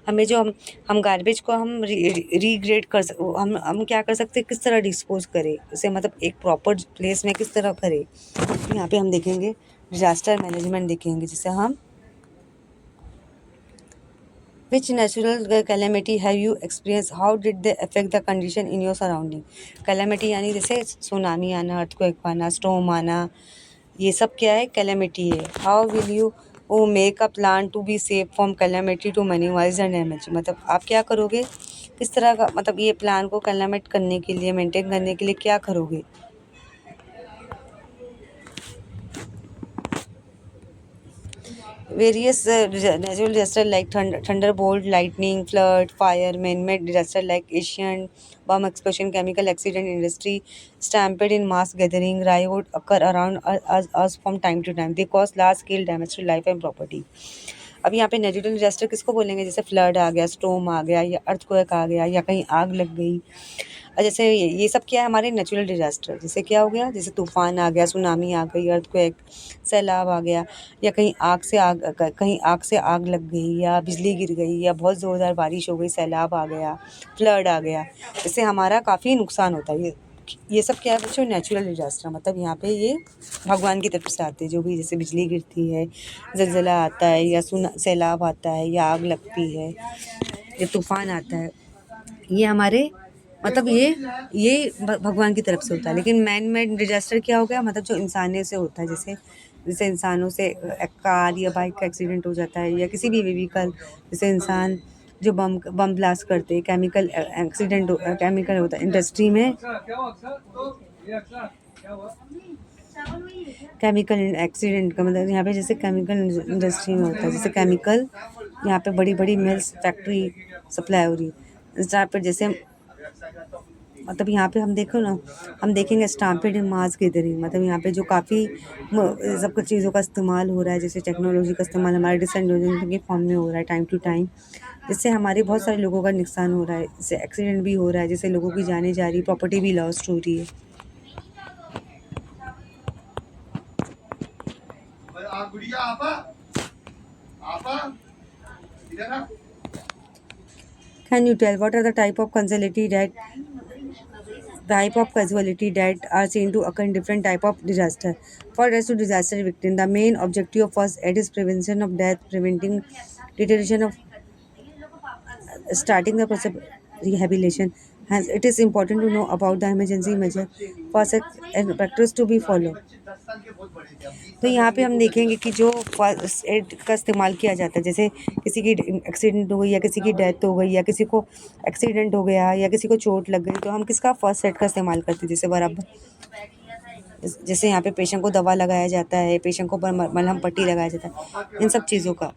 हमें जो हम गार्बेज को हम रीग्रेड कर हम क्या कर सकते हैं, किस तरह डिस्पोज करें उसे, मतलब एक प्रॉपर प्लेस में किस तरह करें। यहाँ पे हम देखेंगे डिजास्टर मैनेजमेंट देखेंगे, जिसे हम Which natural calamity have you experienced? How did they affect the condition in your surrounding? Calamity यानी जैसे सुनामी आना, अर्थक्वेक आना, स्टॉर्म आना, ये सब क्या है, कैलेमिटी है। How will you make a plan to be safe from calamity to minimize the damage. मतलब आप क्या करोगे, किस तरह का, मतलब ये प्लान को कैलेमिट करने के लिए, मेंटेन करने के लिए क्या करोगे। Various natural disasters like thunderbolt, lightning, flood, fire, man-made disaster like Asian bomb explosion, chemical accident, industry stampede in mass gathering, riot occur around us from time to time. They cause large-scale damage to life and property. अब यहाँ पे natural disaster किसको बोलेंगे, जैसे flood आ गया, storm आ गया, या earthquake आ गया, या कहीं आग लग गई। और जैसे ये सब क्या है हमारे नेचुरल डिजास्टर, जैसे क्या हो गया, जैसे तूफान आ गया, सुनामी आ गई, अर्थक्वेक, सैलाब आ गया, या कहीं आग से आग लग गई, या बिजली गिर गई, या बहुत ज़ोरदार बारिश हो गई, सैलाब आ गया, फ्लड आ गया, इससे हमारा काफ़ी नुकसान होता है। ये सब क्या है बच्चों, नेचुरल डिजास्टर। मतलब यहाँ पे ये भगवान की तरफ से आते हैं, जो भी जैसे बिजली गिरती है, ज़लज़ला आता है, या सैलाब आता है, या आग लगती है, या तूफान आता है, ये हमारे मतलब ये भगवान की तरफ से होता है। लेकिन मैन मेड डिजास्टर क्या हो गया, मतलब जो इंसानियत से होता है, जैसे जैसे इंसानों से कार या बाइक का एक्सीडेंट हो जाता है, या किसी भी व्हीकल, जैसे इंसान जो बम ब्लास्ट करते हैं, केमिकल एक्सीडेंट केमिकल होता है इंडस्ट्री में, केमिकल एक्सीडेंट का मतलब यहाँ पे जैसे केमिकल इंडस्ट्री में होता है, जैसे केमिकल यहाँ पे बड़ी बड़ी मिल्स फैक्ट्री सप्लाई हो रही है, जहाँ पर जैसे मतलब यहाँ पे हम देखो ना, हम देखेंगे स्टाम्पेड इन मास गैदरिंग। मतलब यहाँ पे जो काफ़ी सब कुछ चीज़ों का इस्तेमाल हो रहा है, जैसे टेक्नोलॉजी का इस्तेमाल हमारे डिसएडवांटेज के फॉर्म में हो रहा है टाइम टू टाइम, जिससे हमारे बहुत सारे लोगों का नुकसान हो रहा है, जिससे एक्सीडेंट भी हो रहा है, जिससे लोगों की जाने जा रही है, प्रॉपर्टी भी लॉस्ट हो रही है। Can you tell what are the type of casualty that are seen to occur in different type of disaster? For rescue disaster victim, the main objective of first aid is prevention of death, preventing deterioration of starting the process of rehabilitation. Hence, it is important to know about the emergency measure first and practice to be followed. तो यहाँ पे हम देखेंगे कि जो first aid का इस्तेमाल किया जाता है, जैसे किसी की एक्सीडेंट हो गई, या किसी की डेथ हो गई, या किसी को एक्सीडेंट हो गया, या किसी को चोट लग गई, तो हम किसका फर्स्ट एड का इस्तेमाल करते हैं, जैसे बराबर जैसे यहाँ पे पेशेंट को दवा लगाया जाता है, पेशेंट को मलहम पट्टी लगाया जाता है, इन सब चीज़ों का।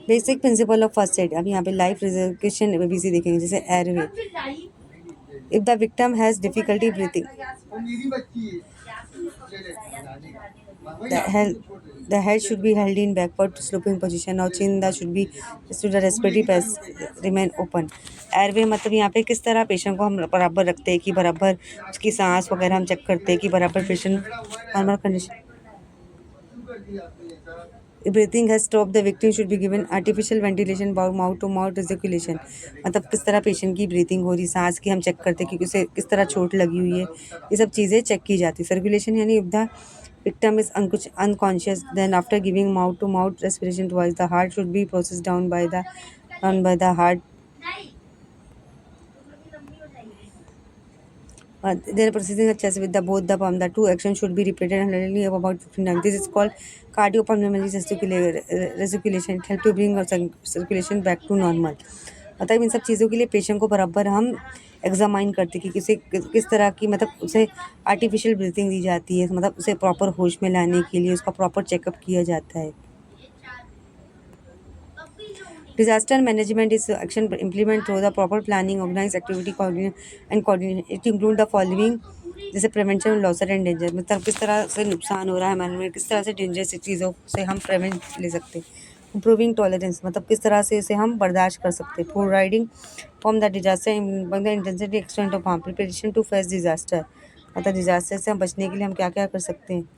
Basic principle of first aid. अब यहाँ पे लाइफ रिजर्वेशन एबीसी देखेंगे, जैसे airway, if the victim has difficulty breathing, the head should be held in backward sloping position और chin should the respiratory pass remain open. Airway मतलब यहाँ पे किस तरह पेशेंट को हम बराबर रखते हैं, कि बराबर उसकी सांस वगैरह हम चेक करते हैं, कि बराबर patient normal condition. Breathing has stop, the victim should be given artificial ventilation बाउ माउथ टू माउथ रिजर्कुलेशन। मतलब किस तरह पेशेंट की ब्रीथिंग हो रही, सांस की हम चेक करते हैं कि उसे किस तरह चोट लगी हुई है, ये सब चीज़ें चेक की जाती है। सर्कुलेशन यानी the victim is unconscious, then after giving mouth to mouth respiration twice, the heart should be processed down by the heart. Then processing the chest with the both the palm. The two actions should be repeated hundredly about 15 times. This is called cardiopulmonary recirculation. It helps to bring our circulation back to normal. मतलब इन सब चीज़ों के लिए patient को बराबर हम examine करते हैं कि किस तरह की मतलब उसे आर्टिफिशियल ब्रीथिंग दी जाती है, मतलब उसे प्रॉपर होश में लाने के लिए उसका प्रॉपर चेकअप किया जाता है. Disaster management is action implement through the proper planning, organized activity coordination. It include the following जैसे प्रिवेंशन लॉस एंड डेंजर, मतलब किस तरह से नुकसान हो रहा है हमारे में, किस तरह से डेंजर से चीज़ों से हम प्रिवेंट ले सकते हैं. इम्प्रूविंग टॉलरेंस, मतलब किस तरह से इसे हम बर्दाश्त कर सकते हैं. Providing from the disaster intensity extent of harm, preparation to face disaster, मतलब डिजास्टर से हम बचने के लिए हम क्या क्या कर सकते हैं.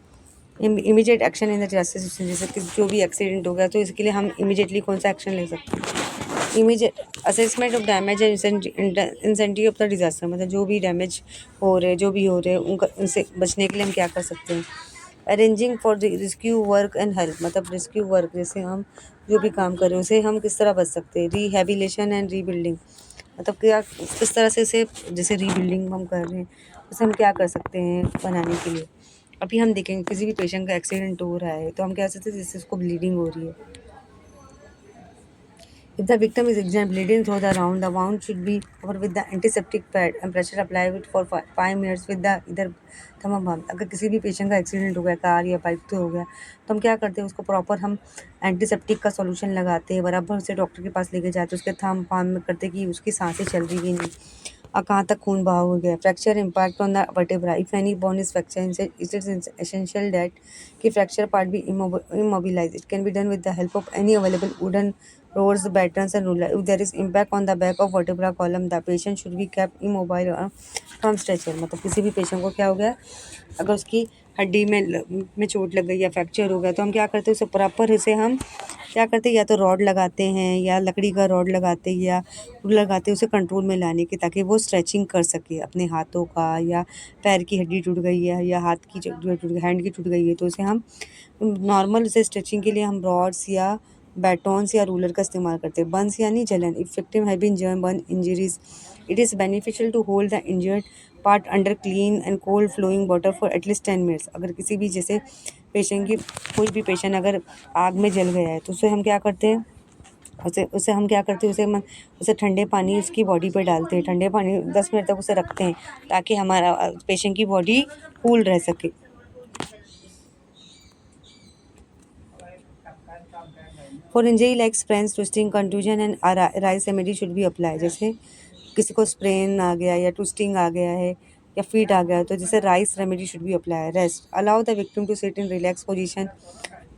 Immediate action in the disaster situation, जैसे कि जो भी एक्सीडेंट हो गया तो इसके लिए हम इमीडिएटली कौन सा एक्शन ले सकते हैं. Immediate assessment of damage and incentive of the disaster, मतलब जो भी डैमेज हो रहे उनका उनसे बचने के लिए हम क्या कर सकते हैं. Arranging for rescue work and help, मतलब रेस्क्यू वर्क जैसे हम जो भी काम कर रहे हैं उसे हम किस तरह बच सकते हैं. रिहेबिलिटेशन एंड रीबिल्डिंग, मतलब क्या किस तरह से इसे जैसे रीबिल्डिंग हम कर रहे हैं उसे हम क्या कर सकते हैं बनाने के लिए. अभी हम देखेंगे किसी भी पेशेंट का एक्सीडेंट हो रहा है तो हम क्या सकते हैं, जैसे उसको ब्लीडिंग हो रही है. If the victim is exam bleeding through the round, the wound should be covered with the antiseptic pad and pressure applied it for 5 minutes with the either thumb balm. अगर किसी भी पेशेंट का accident हो गया, car या bike तो हो गया, तो हम क्या करते हैं, उसको प्रॉपर हम एंटीसेप्टिक का सॉल्यूशन लगाते हैं, बराबर उसे डॉक्टर के पास लेके जाते हैं, उसके थंब पाम में करते कि उसकी सांसें चल रही है नहीं और कहाँ तक खून बहाव हो गया. Fracture impact on the vertebra, if any bone is fracture it is essential that कि फ्रैक्चर पार्ट भी immobilized. It can be done with the help of any available wooden rods, batons and ruler. If there is impact on the back of vertebral column, the patient should be kept immobile or from stretcher. मतलब किसी भी patient को क्या हो गया, अगर उसकी हड्डी में चोट लग गई या फ्रैक्चर हो गया तो हम क्या करते हैं, उसे प्रॉपर इसे हम क्या करते हैं, या तो रॉड लगाते हैं या लकड़ी का रॉड लगाते हैं या लगाते हैं उसे कंट्रोल में लाने की, ताकि वो स्ट्रेचिंग कर सके अपने हाथों का, या पैर की हड्डी टूट गई है या हाथ की हैंड की टूट गई है तो उसे हम नॉर्मल उसे स्ट्रेचिंग के लिए हम रॉड्स या बैटॉन्स या रूलर का इस्तेमाल करते हैं. बर्न्स यानी जलन, इफ विक्टिम हैव बीन जर्न burn injuries it is beneficial to hold the injured part under clean and cold flowing water for at least 10 minutes. अगर किसी भी जैसे पेशेंट की कोई भी पेशेंट अगर आग में जल गया है तो उसे हम क्या करते हैं, उसे हम क्या करते हैं, उसे ठंडे पानी उसकी बॉडी पे डालते हैं, ठंडे पानी 10 मिनट तक उसे रखते हैं ताकि हमारा पेशेंट की बॉडी कूल रह सके. For injury like sprains, twisting, contusion and rice remedy should be apply. जैसे किसी को स्प्रेन आ गया या ट्विस्टिंग आ गया है या फीट आ गया है तो जैसे RICE remedy should be apply. Rest, allow the victim to sit in relax position.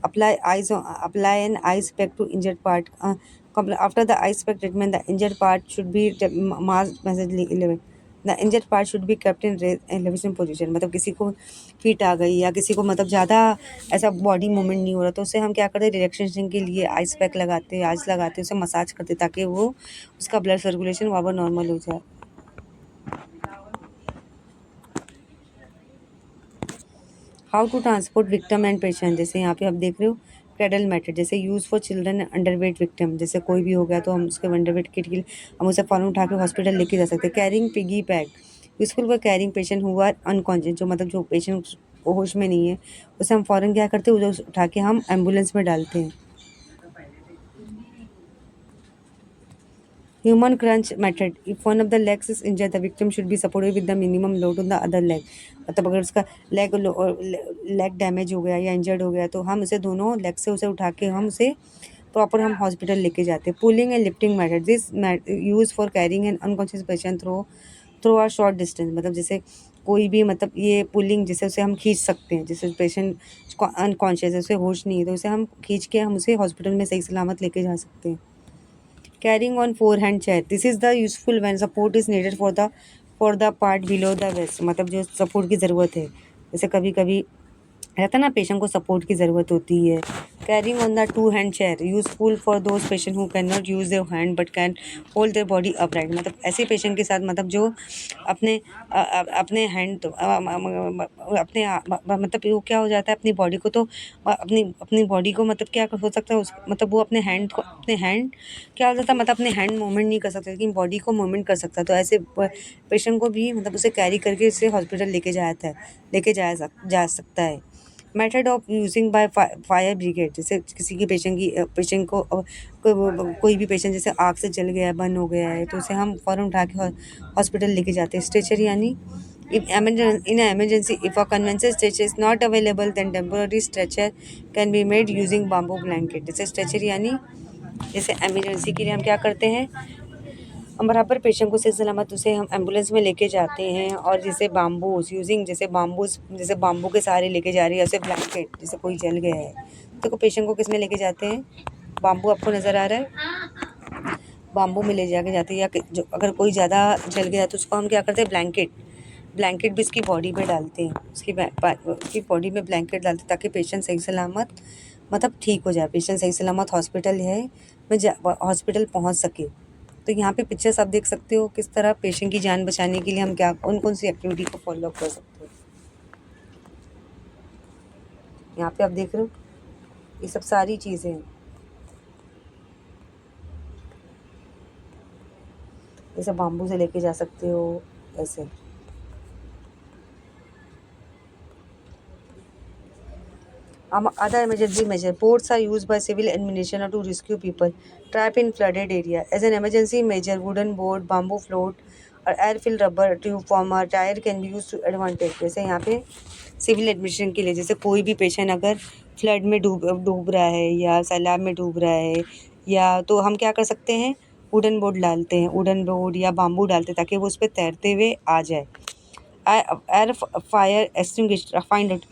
Apply an ice pack to injured part. After the ice pack treatment, the injured part should be masked massively 11. The injured part should be kept in elevation position. मतलब किसी को feet आ गई या किसी को मतलब ज़्यादा ऐसा बॉडी मूवमेंट नहीं हो रहा तो उसे हम क्या करते हैं, रिलैक्सेशन के लिए आइस पैक लगाते हैं, आइस लगाते हैं, उसे मसाज करते हैं ताकि वो उसका ब्लड सर्कुलेशन वापस नॉर्मल हो जाए. How to transport victim and patient, जैसे यहाँ पे आप देख रहे हो क्रेडल मेथड, जैसे use for children underweight victim. जैसे कोई भी हो गया तो हम उसके अंडरवेट किट के लिए हम उसे फ़ौरन उठा के हॉस्पिटल लेके जा सकते हैं. Carrying piggy pack, useful for carrying patient who are unconscious, जो मतलब जो पेशेंट होश में नहीं है उसे हम फ़ौरन क्या करते हैं, उसे उठा के हम एम्बुलेंस में डालते हैं. Human crunch method. If one of the legs is injured, the victim should be supported with the minimum load on the other leg. मतलब अगर उसका लेग डैमेज हो गया या इंजर्ड हो गया तो हम उसे दोनों लेग से उसे उठा के हम उसे प्रॉपर हम हॉस्पिटल लेके जाते हैं. Pulling and lifting method, this use for carrying an unconscious patient through are short distance. मतलब जैसे कोई भी मतलब ये पुलिंग जैसे उसे हम खींच सकते हैं, जैसे पेशेंट अनकॉन्शियस है, उसे होश नहीं है तो उसे हम खींच के हम उसे हॉस्पिटल में सही सलामत लेके जा सकते हैं. Carrying on forehand chair. This is the useful when support is needed for the part below the waist. मतलब जो सपोर्ट की ज़रूरत है, जैसे कभी कभी रहता है ना पेशेंट को सपोर्ट की ज़रूरत होती है Carrying on the two-hand chair useful for those patient who cannot use their hand but can hold their body upright। मतलब ऐसे पेशेंट के साथ मतलब जो अपने अपने हैंड मतलब वो क्या हो जाता है अपनी बॉडी को तो अपनी बॉडी को मतलब क्या हो सकता है मतलब वो अपने हैंड क्या हो जाता है मतलब अपने हैंड मूवमेंट नहीं कर सकता लेकिन बॉडी को मूवमेंट कर सकता है। तो ऐसे पेशेंट को भी मतलब उसे कैरी करके इसे हॉस्पिटल लेके जा सकता है। Method of using by fire brigade, जैसे किसी की पेशेंट को कोई भी पेशेंट जैसे आग से जल गया है, बर्न हो गया है, तो उसे हम फ़ौरन उठा के हॉस्पिटल लेके जाते हैं। स्ट्रेचर यानी in an emergency if a conventional stretcher is not available then temporary stretcher can be made using bamboo blanket। जैसे स्ट्रेचर यानी जैसे एमरजेंसी के लिए हम क्या करते हैं, हम बराबर पेशेंट को सही सलामत उसे हम एम्बुलेंस में लेके जाते हैं और जैसे बाम्बू के सहारे लेके जा रही है, जैसे ब्लैंकेट, जैसे कोई जल गया है तो पेशेंट को किस में लेके जाते हैं, बाम्बू आपको नज़र आ रहा है, बाम्बू में ले जाके जाते हैं। या जो अगर कोई ज़्यादा जल गया तो उसको हम क्या करते हैं, ब्लैंकेट भी उसकी बॉडी पे डालते हैं, उसकी बॉडी में ब्लैंकेट डालते हैं ताकि पेशेंट सही सलामत मतलब ठीक हो जाए, पेशेंट सही सलामत हॉस्पिटल पहुंच सके। तो यहाँ पे पिक्चर्स आप देख सकते हो किस तरह पेशेंट की जान बचाने के लिए हम क्या कौन सी एक्टिविटी को फॉलो कर सकते हो। यहाँ पे आप देख रहे हो ये सब सारी चीज़ें हैं, ये सब बाम्बू से लेके जा सकते हो ऐसे। Other emergency measure. Boats are used by civil administration to rescue people trapped in flooded area. As an emergency measure, wooden board, bamboo float और air-filled rubber tube form a tire can be used to advantage। जैसे यहाँ पे civil administration के लिए जैसे कोई भी patient अगर फ्लड में डूब रहा है या सैलाब में डूब रहा है या तो हम क्या कर सकते हैं, वुडन बोर्ड या बाम्बू डालते हैं ताकि वो उस पर तैरते हुए आ जाए। Air fire extinguisher, find it,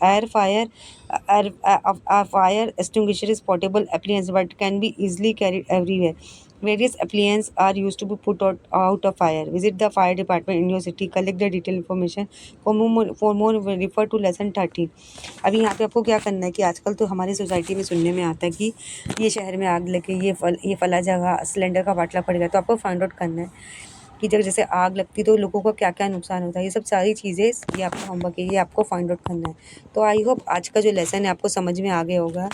fire extinguisher is portable appliance but can be easily carried everywhere। Various appliances are used to be put out a fire। Visit the fire department in your city, collect the detailed information। For more refer to lesson 13। अभी यहाँ पे आपको क्या करना है कि आजकल तो हमारी सोसाइटी में सुनने में आता है कि ये शहर में आग लगे, ये फला जगह सिलेंडर का बाटला पड़ गया, तो आपको फाइंड आउट करना है कि जब जैसे आग लगती तो लोगों को क्या क्या नुकसान होता है। ये सब सारी चीज़ें ये आपका होमवर्क है, ये आपको फाइंड आउट करना है। तो आई होप आज का जो लेसन है आपको समझ में आ गया होगा।